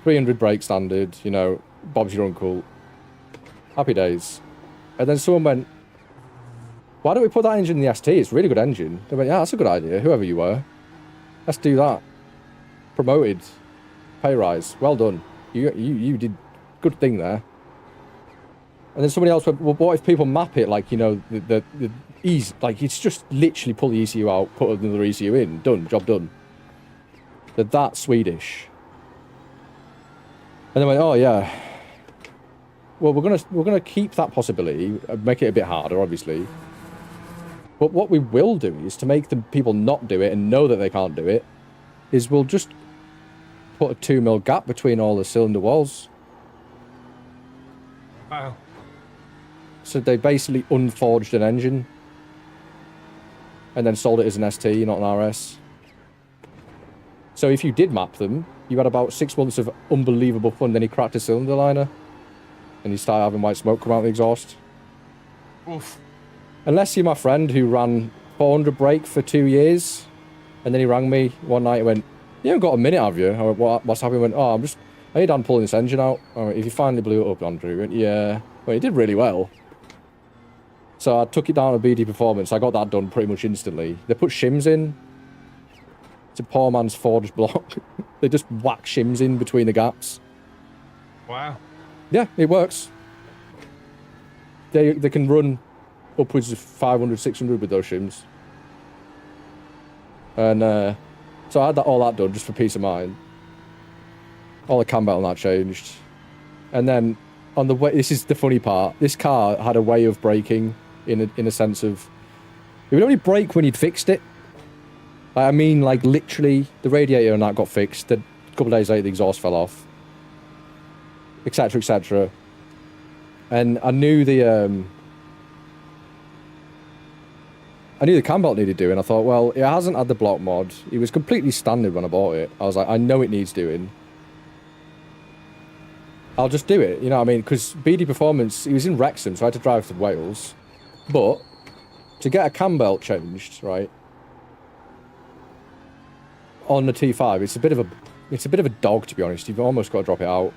[SPEAKER 2] 300 brake standard, you know, Bob's your uncle. Happy days. And then someone went, why don't we put that engine in the ST? It's a really good engine. They went, yeah, that's a good idea, whoever you were. Let's do that. Promoted. Pay rise. Well done. You did good thing there. And then somebody else went, well, what if people map it like, you know, the ease, like it's just literally pull the ECU out, put another ECU in, done, job done. They're that Swedish. And they went, oh yeah. Well, we're gonna keep that possibility, make it a bit harder, obviously. But what we will do is to make the people not do it and know that they can't do it, is we'll just put a 2mm gap between all the cylinder walls.
[SPEAKER 1] Wow.
[SPEAKER 2] So they basically unforged an engine and then sold it as an ST, not an RS. So if you did map them, you had about 6 months of unbelievable fun. Then he cracked a cylinder liner and you start having white smoke come out of the exhaust.
[SPEAKER 1] Oof.
[SPEAKER 2] Unless you're my friend who ran 400 brake for 2 years, and then he rang me one night and went, you haven't got a minute, have you? I went, what's happening? He went, oh, I need Dan pulling this engine out. I went, if you finally blew it up, Andrew? He went, yeah. Well, he did really well. So I took it down to BD Performance. I got that done pretty much instantly. They put shims in. It's a poor man's forged block. They just whack shims in between the gaps.
[SPEAKER 1] Wow.
[SPEAKER 2] Yeah, it works. They can run upwards of 500, 600 with those shims. And so I had all that done just for peace of mind. All the cam belt on that changed. And then on the way, this is the funny part. This car had a way of braking in a sense of, it would only brake when you'd fixed it. I mean, like literally, the radiator and that got fixed. A couple of days later, the exhaust fell off, etc., etc. And I knew the I knew the cam belt needed doing. I thought, well, it hasn't had the block mod. It was completely standard when I bought it. I was like, I know it needs doing. I'll just do it, you know what I mean? Because BD Performance, he was in Wrexham, so I had to drive to Wales. But to get a cam belt changed, right, on the T5, it's a bit of a dog, to be honest. You've almost got to drop it out.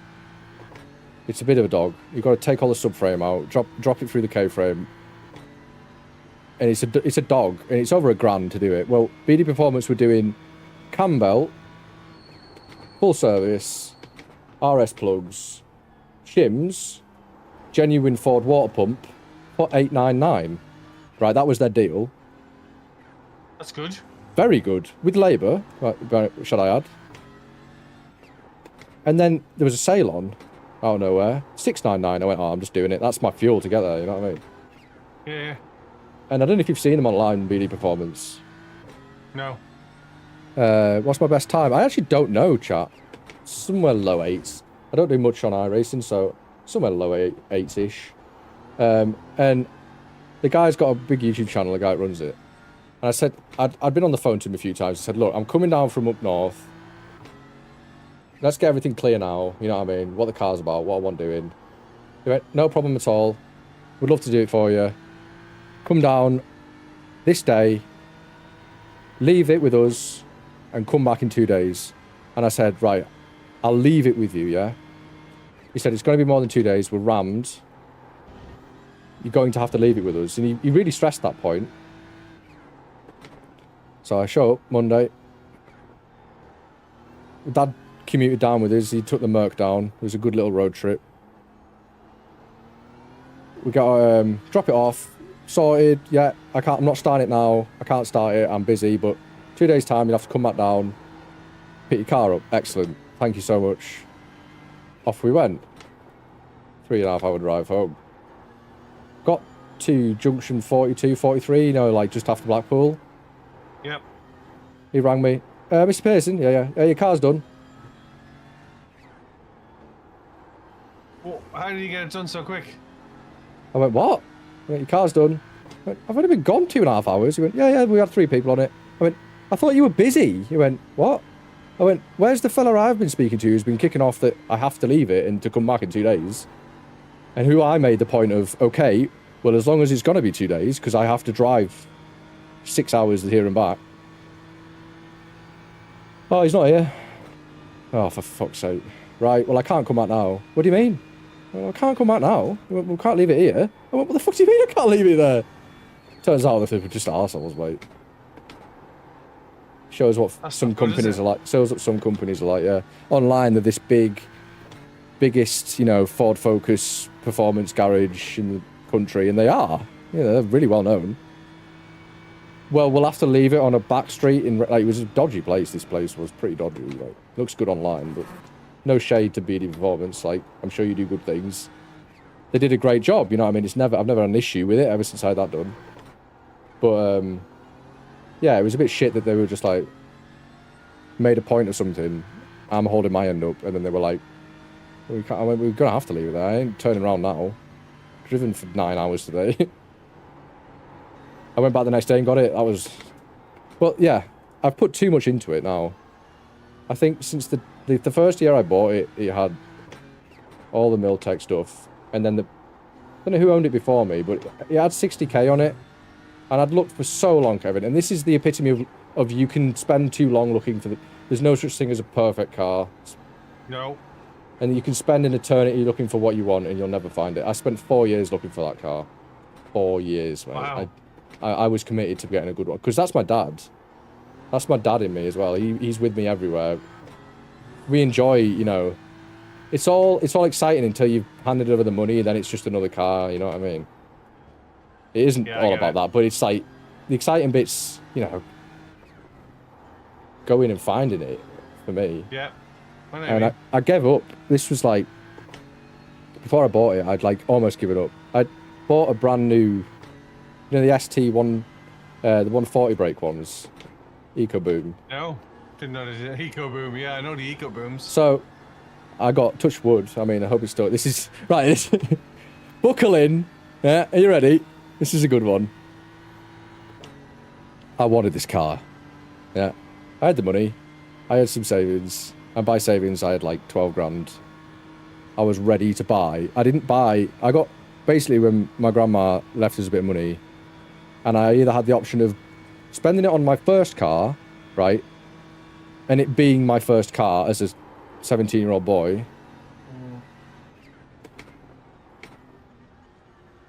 [SPEAKER 2] It's a bit of a dog. You've got to take all the subframe out, drop it through the K-frame. And it's a dog, and it's over £1,000 to do it. Well, BD Performance were doing cam belt, full service, RS plugs, shims, genuine Ford water pump for $899. Right, that was their deal.
[SPEAKER 1] That's good.
[SPEAKER 2] Very good. With labour, right, shall I add? And then there was a sale on, out of nowhere, $699. I went, oh, I'm just doing it. That's my fuel to get there, you know what I mean?
[SPEAKER 1] Yeah.
[SPEAKER 2] And I don't know if you've seen them online, BD Performance.
[SPEAKER 1] No.
[SPEAKER 2] What's my best time? I actually don't know, chat. Somewhere low 8s. I don't do much on iRacing, so somewhere low 8s-ish. And the guy's got a big YouTube channel, the guy that runs it. And I said, I'd been on the phone to him a few times. I said, look, I'm coming down from up north. Let's get everything clear now. You know what I mean? What the car's about, what I want doing. He went, no problem at all. Would love to do it for you. Come down this day, leave it with us, and come back in 2 days. And I said, right, I'll leave it with you, yeah? He said, it's going to be more than 2 days. We're rammed. You're going to have to leave it with us. And he really stressed that point. So I show up Monday. Dad commuted down with us. He took the Merc down. It was a good little road trip. We got to drop it off. Sorted. Yeah, I'm not starting it now. I can't start it. I'm busy. But 2 days' time, you'll have to come back down. Pick your car up. Excellent. Thank you so much. Off we went. 3.5 hour drive home. Got to junction 42, 43, you know, like just after Blackpool.
[SPEAKER 1] Yep.
[SPEAKER 2] He rang me. Mr. Pearson, yeah, your car's done.
[SPEAKER 1] Well, how did you get it done so quick?
[SPEAKER 2] I went, what? I went, your car's done. I went, I've only been gone 2.5 hours. He went, yeah, we had 3 people on it. I went, I thought you were busy. He went, what? I went, where's the fella I've been speaking to who's been kicking off that I have to leave it and to come back in 2 days? And who I made the point of, okay, well, as long as it's going to be 2 days, because I have to drive 6 hours here and back. Oh, he's not here. Oh, for fuck's sake. Right, well, I can't come back now. What do you mean? Well, I can't come back now. We can't leave it here. I went, what the fuck do you mean I can't leave it there? Turns out that they're just arseholes, mate. Shows what some companies are like. Shows what some companies are like, yeah. Online, they're this biggest, you know, Ford Focus performance garage in the country, and they are. Yeah, they're really well known. Well, we'll have to leave it on a back street in, like, it was a dodgy place. This place was pretty dodgy. Like, looks good online, but no shade to BD Performance. Like, I'm sure you do good things. They did a great job, you know what I mean? I've never had an issue with it ever since I had that done. But, yeah, it was a bit shit that they were just, like, made a point of something. I'm holding my end up, and then they were like, we're going to have to leave it there. I ain't turning around now. Driven for 9 hours today. I went back the next day and got it. That was... Well, yeah, I've put too much into it now. I think since the first year I bought it, it had all the Miltech stuff. And then I don't know who owned it before me, but it had 60k on it. And I'd looked for so long, Kevin. And this is the epitome of you can spend too long looking for the... There's no such thing as a perfect car.
[SPEAKER 1] No.
[SPEAKER 2] And you can spend an eternity looking for what you want and you'll never find it. I spent 4 years looking for that car. 4 years, man.
[SPEAKER 1] Wow.
[SPEAKER 2] I was committed to getting a good one. Because that's my dad. That's my dad in me as well. He's with me everywhere. We enjoy, you know... It's all exciting until you've handed over the money and then it's just another car, you know what I mean? It isn't all about that, but it's like... The exciting bits, you know... Going and finding it, for me.
[SPEAKER 1] Yeah.
[SPEAKER 2] And I gave up. This was like... Before I bought it, I'd like almost given up. I bought a brand new... You know, the ST1... the 140 brake ones. EcoBoom.
[SPEAKER 1] No. Didn't know the EcoBoom. Yeah, I know the EcoBooms.
[SPEAKER 2] So, I got... Touch wood. I mean, I hope it's still... This is... Right, buckle in. Yeah, are you ready? This is a good one. I wanted this car. Yeah. I had the money. I had some savings. And by savings, I had like 12 grand. I was ready to buy. I didn't buy. I got, basically when my grandma left us a bit of money, and I either had the option of spending it on my first car, right? And it being my first car as a 17-year-old boy.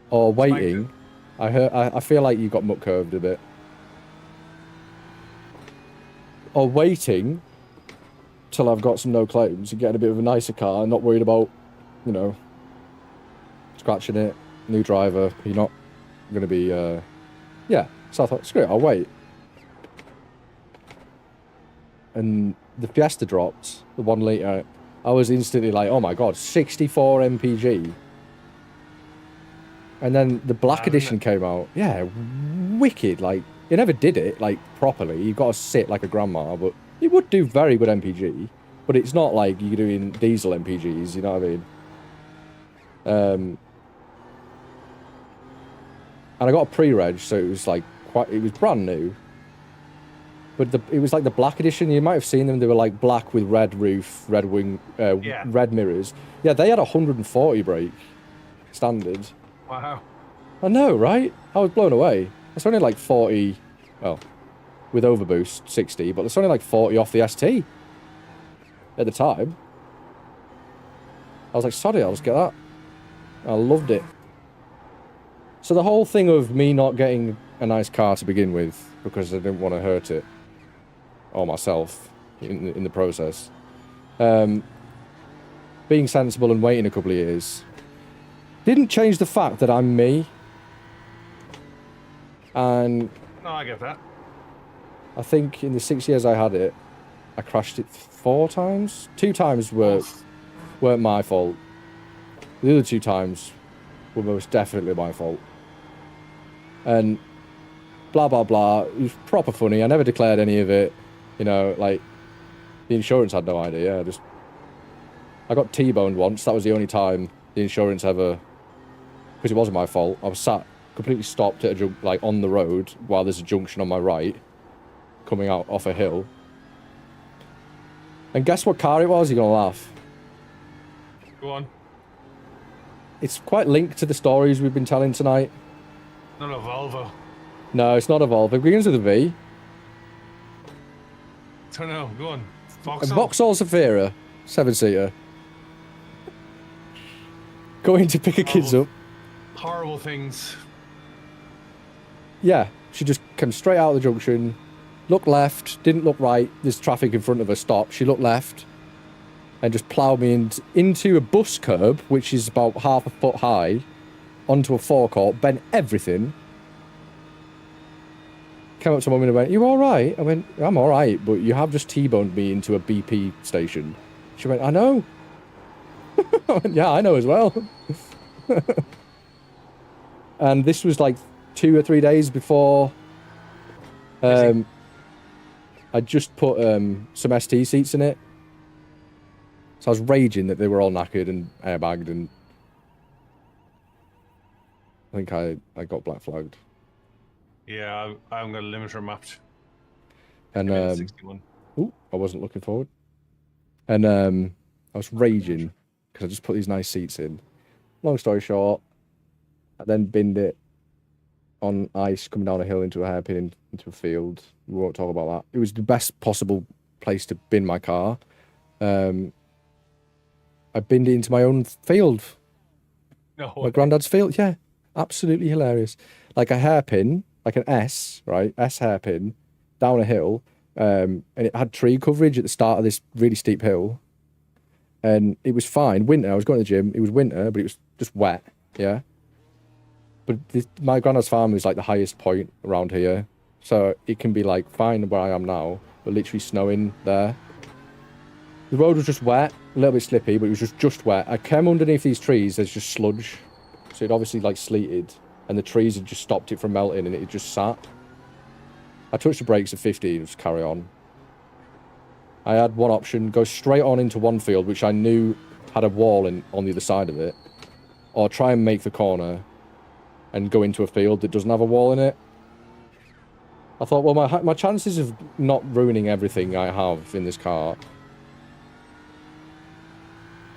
[SPEAKER 2] Or waiting. I feel like you got muck curved a bit. Or waiting till I've got some no claims and getting a bit of a nicer car and not worried about, you know, scratching it, new driver. You're not going to be, yeah. So I thought, screw it, I'll wait. And the Fiesta dropped, the 1 litre. I was instantly like, oh my god, 64 mpg. And then the black edition came out. Yeah, wicked. Like, it never did it, like, properly. You've got to sit like a grandma, but it would do very good MPG. But it's not like you're doing diesel MPGs, you know what I mean? And I got a pre-reg, so it was like, it was brand new. But it was like the black edition. You might have seen them. They were like black with red roof, red wing, red mirrors. Yeah, they had 140 brake standard.
[SPEAKER 1] Wow.
[SPEAKER 2] I know, right? I was blown away. It's only like 40, well, with overboost, 60, but it's only like 40 off the ST at the time. I was like, sorry, I'll just get that. I loved it. So the whole thing of me not getting a nice car to begin with because I didn't want to hurt it or myself in the process, being sensible and waiting a couple of years didn't change the fact that I'm me. And
[SPEAKER 1] no, I get that.
[SPEAKER 2] I think in the 6 years I had it, I crashed it 4 times. 2 times weren't my fault. The other 2 times were most definitely my fault. And blah, blah, blah. It was proper funny. I never declared any of it. You know, like, the insurance had no idea. I got T-boned once. That was the only time the insurance ever... Because it wasn't my fault. I was sat, completely stopped at like on the road while there's a junction on my right, coming out off a hill. And guess what car it was? You're going to laugh.
[SPEAKER 1] Go on.
[SPEAKER 2] It's quite linked to the stories we've been telling tonight.
[SPEAKER 1] Not a Volvo.
[SPEAKER 2] No, it's not a Volvo. It begins with a V.
[SPEAKER 1] I don't know. Go on.
[SPEAKER 2] Vauxhall. A Vauxhall Zafira, 7-seater. Going to pick her kids up.
[SPEAKER 1] Horrible things.
[SPEAKER 2] Yeah, she just came straight out of the junction, looked left, didn't look right. There's traffic in front of her, stopped. She looked left and just ploughed me into a bus curb, which is about half a foot high, onto a forecourt, bent everything. Came up to Mum and went, "You all right?" I went, "I'm all right, but you have just T-boned me into a BP station." She went, "I know." I went, "Yeah, I know as well." And this was like 2 or 3 days before I just put some ST seats in it. So I was raging that they were all knackered and airbagged, and I think I got black flagged.
[SPEAKER 1] Yeah, I'm got a limiter mapped.
[SPEAKER 2] And
[SPEAKER 1] 61.
[SPEAKER 2] Ooh, I wasn't looking forward. And I was raging because I just put these nice seats in. Long story short, I then binned it on ice coming down a hill into a hairpin into a field. We won't talk about that. It was the best possible place to bin my car. I binned it into my own field.
[SPEAKER 1] No way.
[SPEAKER 2] My granddad's field. Yeah, absolutely hilarious. Like a hairpin, like an S, right? S hairpin down a hill. And it had tree coverage at the start of this really steep hill. And it was fine. Winter, I was going to the gym. It was winter, but it was just wet. Yeah. But my granddad's farm is like the highest point around here. So it can be like fine where I am now, but literally snowing there. The road was just wet, a little bit slippy, but it was just wet. I came underneath these trees, there's just sludge. So it obviously like sleeted, and the trees had just stopped it from melting, and it just sat. I touched the brakes at 50 and just carry on. I had one option, go straight on into one field, which I knew had a wall on the other side of it, or try and make the corner and go into a field that doesn't have a wall in it. I thought, well, my chances of not ruining everything I have in this car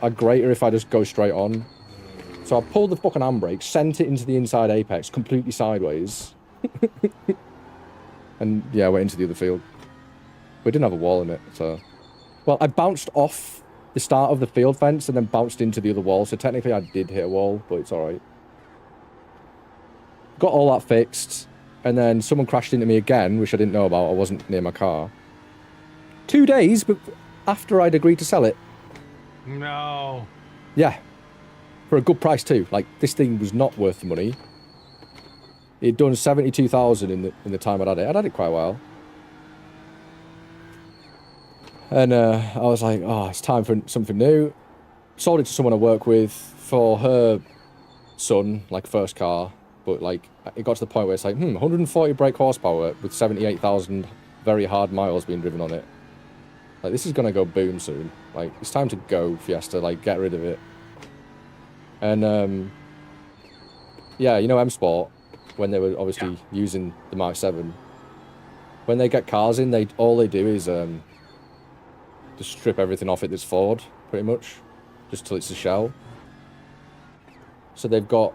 [SPEAKER 2] are greater if I just go straight on. So I pulled the fucking handbrake, sent it into the inside apex, completely sideways. And yeah, went into the other field. We didn't have a wall in it, so... Well, I bounced off the start of the field fence and then bounced into the other wall, so technically I did hit a wall, but it's alright. Got all that fixed, and then someone crashed into me again, which I didn't know about. I wasn't near my car. 2 days but after I'd agreed to sell it.
[SPEAKER 1] No.
[SPEAKER 2] Yeah. For a good price too. Like, this thing was not worth the money. It'd done 72,000 in the time I'd had it. I'd had it quite a while. And I was like, oh, it's time for something new. Sold it to someone I work with for her son, like, first car. But, like, it got to the point where it's like, 140 brake horsepower with 78,000 very hard miles being driven on it. Like, this is going to go boom soon. Like, it's time to go, Fiesta. Like, get rid of it. And, yeah, you know M-Sport, when they were obviously using the Mark 7, when they get cars in, all they do is just strip everything off it that's forward, pretty much, just till it's a shell. So they've got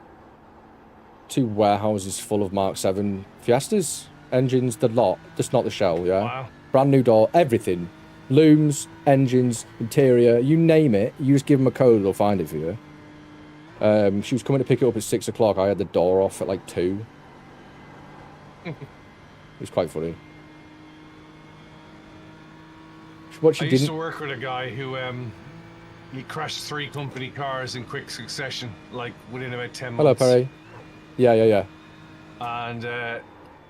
[SPEAKER 2] 2 warehouses full of Mark 7 Fiestas, engines, the lot, just not the shell, yeah?
[SPEAKER 1] Wow.
[SPEAKER 2] Brand new door, everything. Looms, engines, interior, you name it, you just give them a code, they'll find it for you. She was coming to pick it up at 6 o'clock, I had the door off at like 2. It was quite funny.
[SPEAKER 1] I used to work with a guy who he crashed 3 company cars in quick succession, like within about 10 months.
[SPEAKER 2] Hello, Perry. Yeah.
[SPEAKER 1] And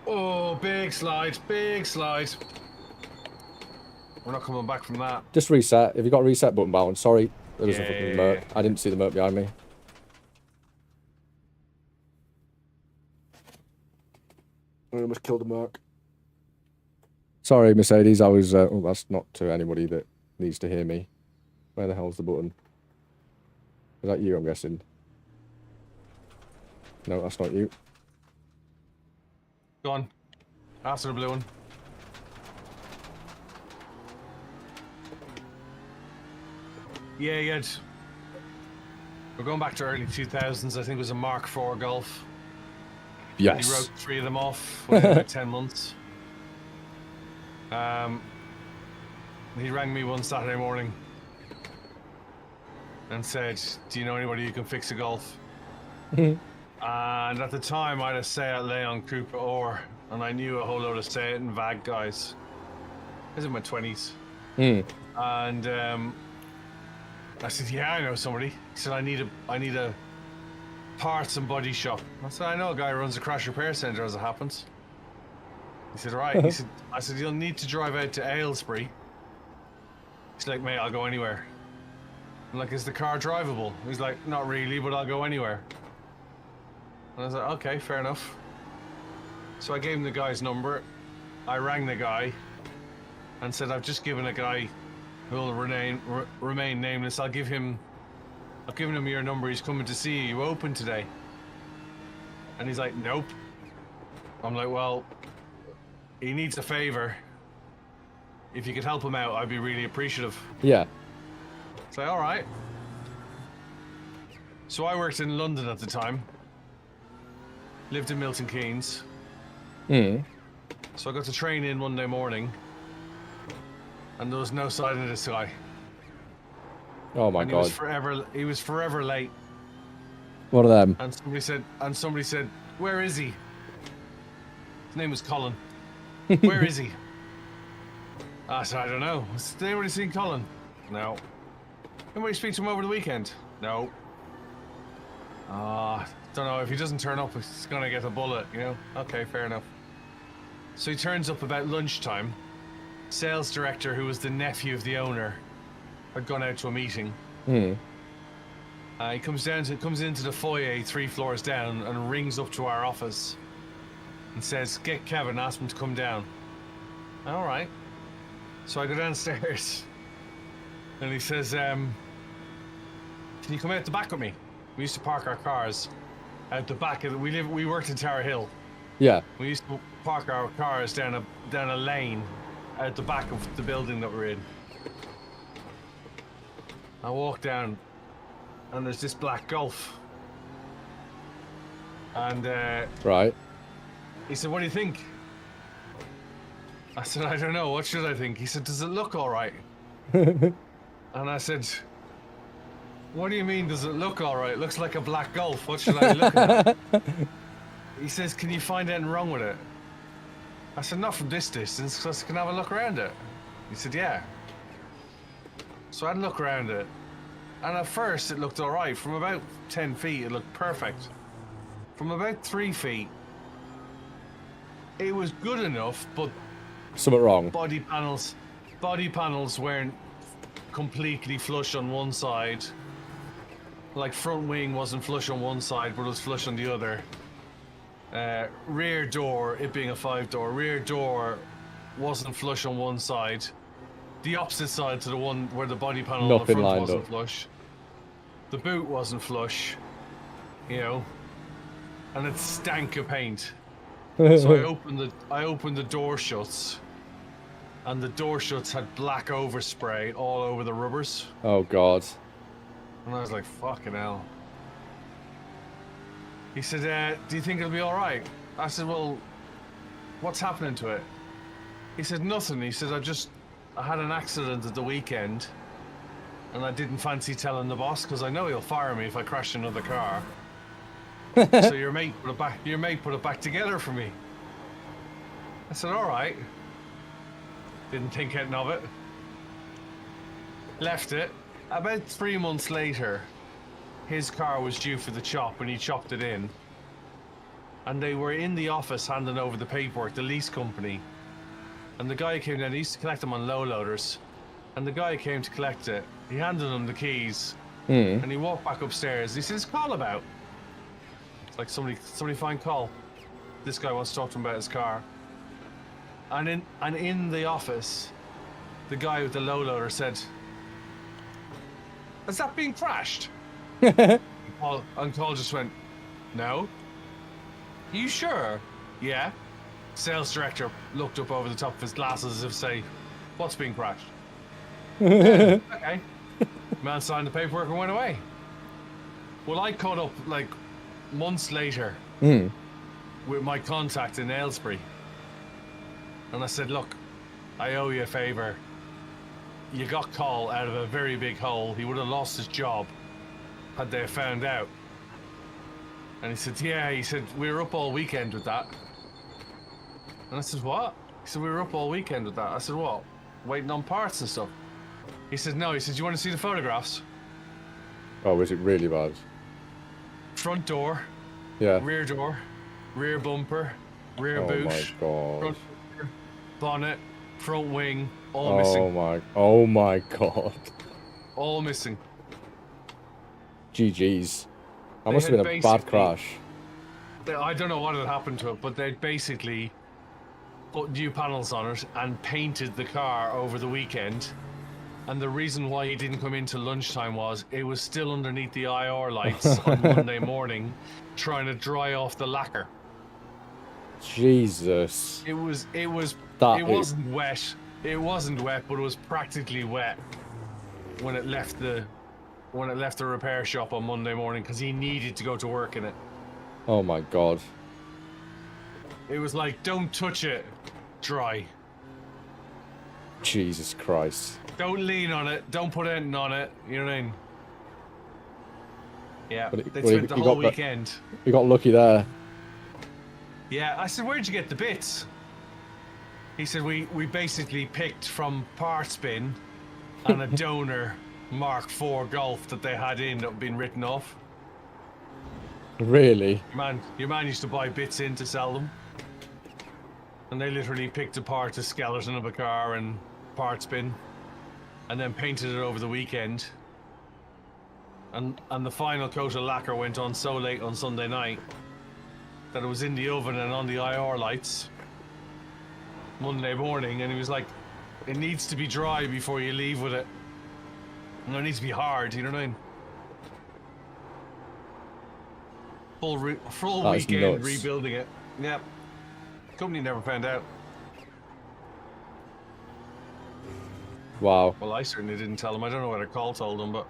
[SPEAKER 1] oh, big slide, big slide. We're not coming back from that.
[SPEAKER 2] Just reset. Have you got a reset button, Bowen? Sorry, there was a fucking Merc. I didn't see the Merc behind me. I almost killed a Merc. Sorry, Mercedes. I was. Oh, that's not to anybody that needs to hear me. Where the hell's the button? Is that you? I'm guessing. No, that's not you.
[SPEAKER 1] Go on. After the blue one. Yeah. We're going back to early 2000s. I think it was a Mark IV Golf.
[SPEAKER 2] Yes.
[SPEAKER 1] He wrote 3 of them off within about 10 months. He rang me one Saturday morning and said, do you know anybody who can fix a Golf? And at the time, I had a Seat Leon Coupe Or, and I knew a whole load of Seat and VAG guys. I was in my 20s. And I said, yeah, I know somebody. He said, I need a parts and body shop. I said, I know a guy who runs a crash repair centre as it happens. He said, right. I said, you'll need to drive out to Aylesbury. He's like, mate, I'll go anywhere. I'm like, is the car drivable? He's like, not really, but I'll go anywhere. And I was like, okay, fair enough. So I gave him the guy's number. I rang the guy and said, I've just given a guy who will remain nameless. I've given him your number. He's coming to see you. You open today? And he's like, nope. I'm like, well, he needs a favor. If you could help him out, I'd be really appreciative.
[SPEAKER 2] Yeah.
[SPEAKER 1] It's like, all right. So I worked in London at the time. Lived in Milton Keynes. So I got to train in Monday morning. And there was no sign of this guy.
[SPEAKER 2] Oh my God.
[SPEAKER 1] He was forever late.
[SPEAKER 2] What are them?
[SPEAKER 1] And somebody said, where is he? His name was Colin. Where is he? I said, I don't know. Has anybody seen Colin? No. Anybody speak to him over the weekend? No. Don't know. If he doesn't turn up, he's gonna get a bullet, you know? Okay, fair enough. So he turns up about lunchtime. Sales director, who was the nephew of the owner, had gone out to a meeting. He comes into the foyer 3 floors down and rings up to our office and says, get Kevin, ask him to come down. All right. So I go downstairs and he says, can you come out the back with me? We used to park our cars out the back. We worked in Tower Hill.
[SPEAKER 2] Yeah.
[SPEAKER 1] We used to park our cars down a lane at the back of the building that we're in. I walk down, and there's this black Golf. And
[SPEAKER 2] right.
[SPEAKER 1] He said, "What do you think?" I said, "I don't know. What should I think?" He said, "Does it look all right?" And I said, "What do you mean, does it look all right? It looks like a black Golf. What should I be looking at?" He says, "Can you find anything wrong with it?" I said, "Not from this distance, because I can have a look around it." He said, "Yeah." So I had a look around it. And at first, it looked all right. From about 10 feet, it looked perfect. From about 3 feet, it was good enough, but
[SPEAKER 2] something wrong.
[SPEAKER 1] Body panels weren't completely flush on one side. Like front wing wasn't flush on one side, but it was flush on the other. Rear door, it being a 5-door, rear door wasn't flush on one side. The opposite side to the one where the body panel on the front wasn't flush. The boot wasn't flush, you know, and it stank of paint. So I opened the door shuts, and the door shuts had black overspray all over the rubbers.
[SPEAKER 2] Oh God.
[SPEAKER 1] And I was like, fucking hell. He said, "Do you think it'll be all right?" I said, "Well, what's happening to it?" He said, "Nothing." He said, I had an accident at the weekend, and I didn't fancy telling the boss because I know he'll fire me if I crash another car. So your mate put it back together for me." I said, "All right." Didn't think anything of it. Left it. About 3 months later, his car was due for the chop, and he chopped it in. And they were in the office handing over the paperwork, the lease company. And the guy came down, he used to collect them on low loaders. And the guy came to collect it. He handed him the keys. And he walked back upstairs. He says, "Call about." It's like somebody find call. This guy wants to talk to him about his car. And in the office, the guy with the low loader said, "Has that been crashed?" And Paul just went, "No." "You sure?" "Yeah." Sales director looked up over the top of his glasses as if to say, "What's being crashed?" Okay. Man signed the paperwork and went away. Well, I caught up like months later with my contact in Aylesbury. And I said, "Look, I owe you a favor. You got Cole out of a very big hole. He would have lost his job had they found out." And he said, "Yeah." He said, "We were up all weekend with that." And I said, "What?" He said, "We were up all weekend with that." I said, "What? Waiting on parts and stuff?" He said, "No." He said, "You want to see the photographs?"
[SPEAKER 2] Oh, is it really bad?
[SPEAKER 1] Front door.
[SPEAKER 2] Yeah.
[SPEAKER 1] Rear door. Rear bumper. Rear boot.
[SPEAKER 2] Oh my God.
[SPEAKER 1] Front bonnet. Front wing. All missing.
[SPEAKER 2] Oh my God.
[SPEAKER 1] All missing.
[SPEAKER 2] GG's. That must have been a bad crash.
[SPEAKER 1] I don't know what had happened to it, but they'd basically put new panels on it and painted the car over the weekend. And the reason why he didn't come in till lunchtime was it was still underneath the IR lights on Monday morning, trying to dry off the lacquer.
[SPEAKER 2] Jesus.
[SPEAKER 1] It wasn't wet. It wasn't wet, but it was practically wet when it left the repair shop on Monday morning because he needed to go to work in it.
[SPEAKER 2] Oh my God.
[SPEAKER 1] It was like, "Don't touch it, dry."
[SPEAKER 2] Jesus Christ.
[SPEAKER 1] Don't lean on it. Don't put anything on it. You know what I mean? Yeah, they spent the whole weekend.
[SPEAKER 2] You got lucky there.
[SPEAKER 1] Yeah, I said, "Where'd you get the bits?" He said, we basically picked from parts bin and a donor Mark IV Golf that they had in that had been written off.
[SPEAKER 2] Really?
[SPEAKER 1] Your man used to buy bits in to sell them. And they literally picked apart the skeleton of a car and parts bin and then painted it over the weekend. And the final coat of lacquer went on so late on Sunday night that it was in the oven and on the IR lights Monday morning, and he was like, "It needs to be dry before you leave with it. And it needs to be hard," you know what I mean? Full weekend rebuilding it. Yep. Company never found out.
[SPEAKER 2] Wow.
[SPEAKER 1] Well, I certainly didn't tell them. I don't know whether Cole told them, but...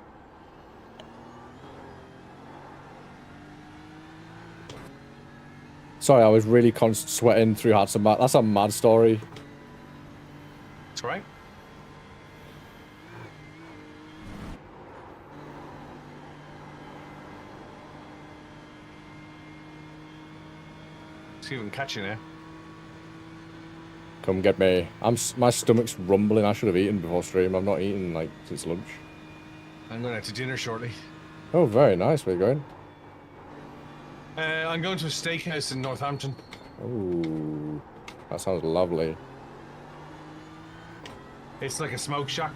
[SPEAKER 2] Sorry, I was really sweating through hard some mad. That's a mad story.
[SPEAKER 1] That's right. See if we can catch you now.
[SPEAKER 2] Come get me. My stomach's rumbling. I should have eaten before stream. I've not eaten like since lunch.
[SPEAKER 1] I'm going out to dinner shortly.
[SPEAKER 2] Oh, very nice. Where are you going?
[SPEAKER 1] I'm going to a steakhouse in Northampton.
[SPEAKER 2] Ooh, that sounds lovely.
[SPEAKER 1] It's like a smoke shack.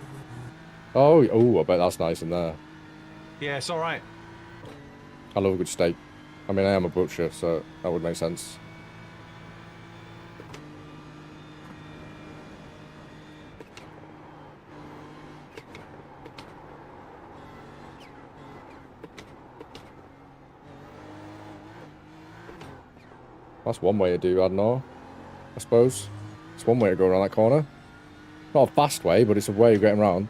[SPEAKER 2] Oh, I bet that's nice in there.
[SPEAKER 1] Yeah, it's all right.
[SPEAKER 2] I love a good steak. I mean, I am a butcher, so that would make sense. That's one way to do, I don't know. I suppose. It's one way to go around that corner. Not a fast way, but it's a way of getting around.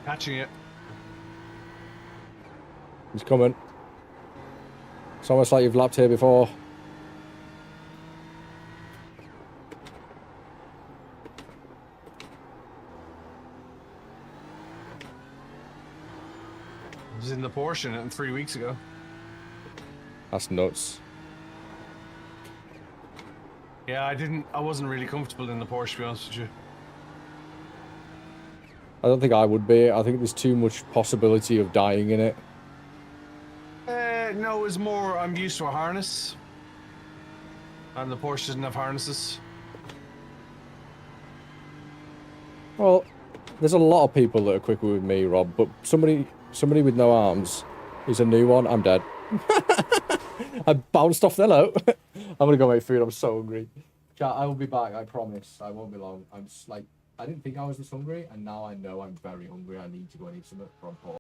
[SPEAKER 1] Catching it.
[SPEAKER 2] He's coming. It's almost like you've lapped here before.
[SPEAKER 1] I was in the Porsche and 3 weeks ago.
[SPEAKER 2] That's nuts.
[SPEAKER 1] Yeah, I wasn't really comfortable in the Porsche, to be honest with you.
[SPEAKER 2] I don't think I would be. I think there's too much possibility of dying in it.
[SPEAKER 1] No, it's more I'm used to a harness. And the Porsche doesn't have harnesses.
[SPEAKER 2] Well, there's a lot of people that are quicker with me, Rob, but somebody with no arms is a new one. I'm dead. I bounced off the note. I'm gonna go make food. I'm so hungry. Chat, I will be back. I promise. I won't be long. I'm just like, I didn't think I was this hungry, and now I know I'm very hungry. I need to go and eat something from Paul.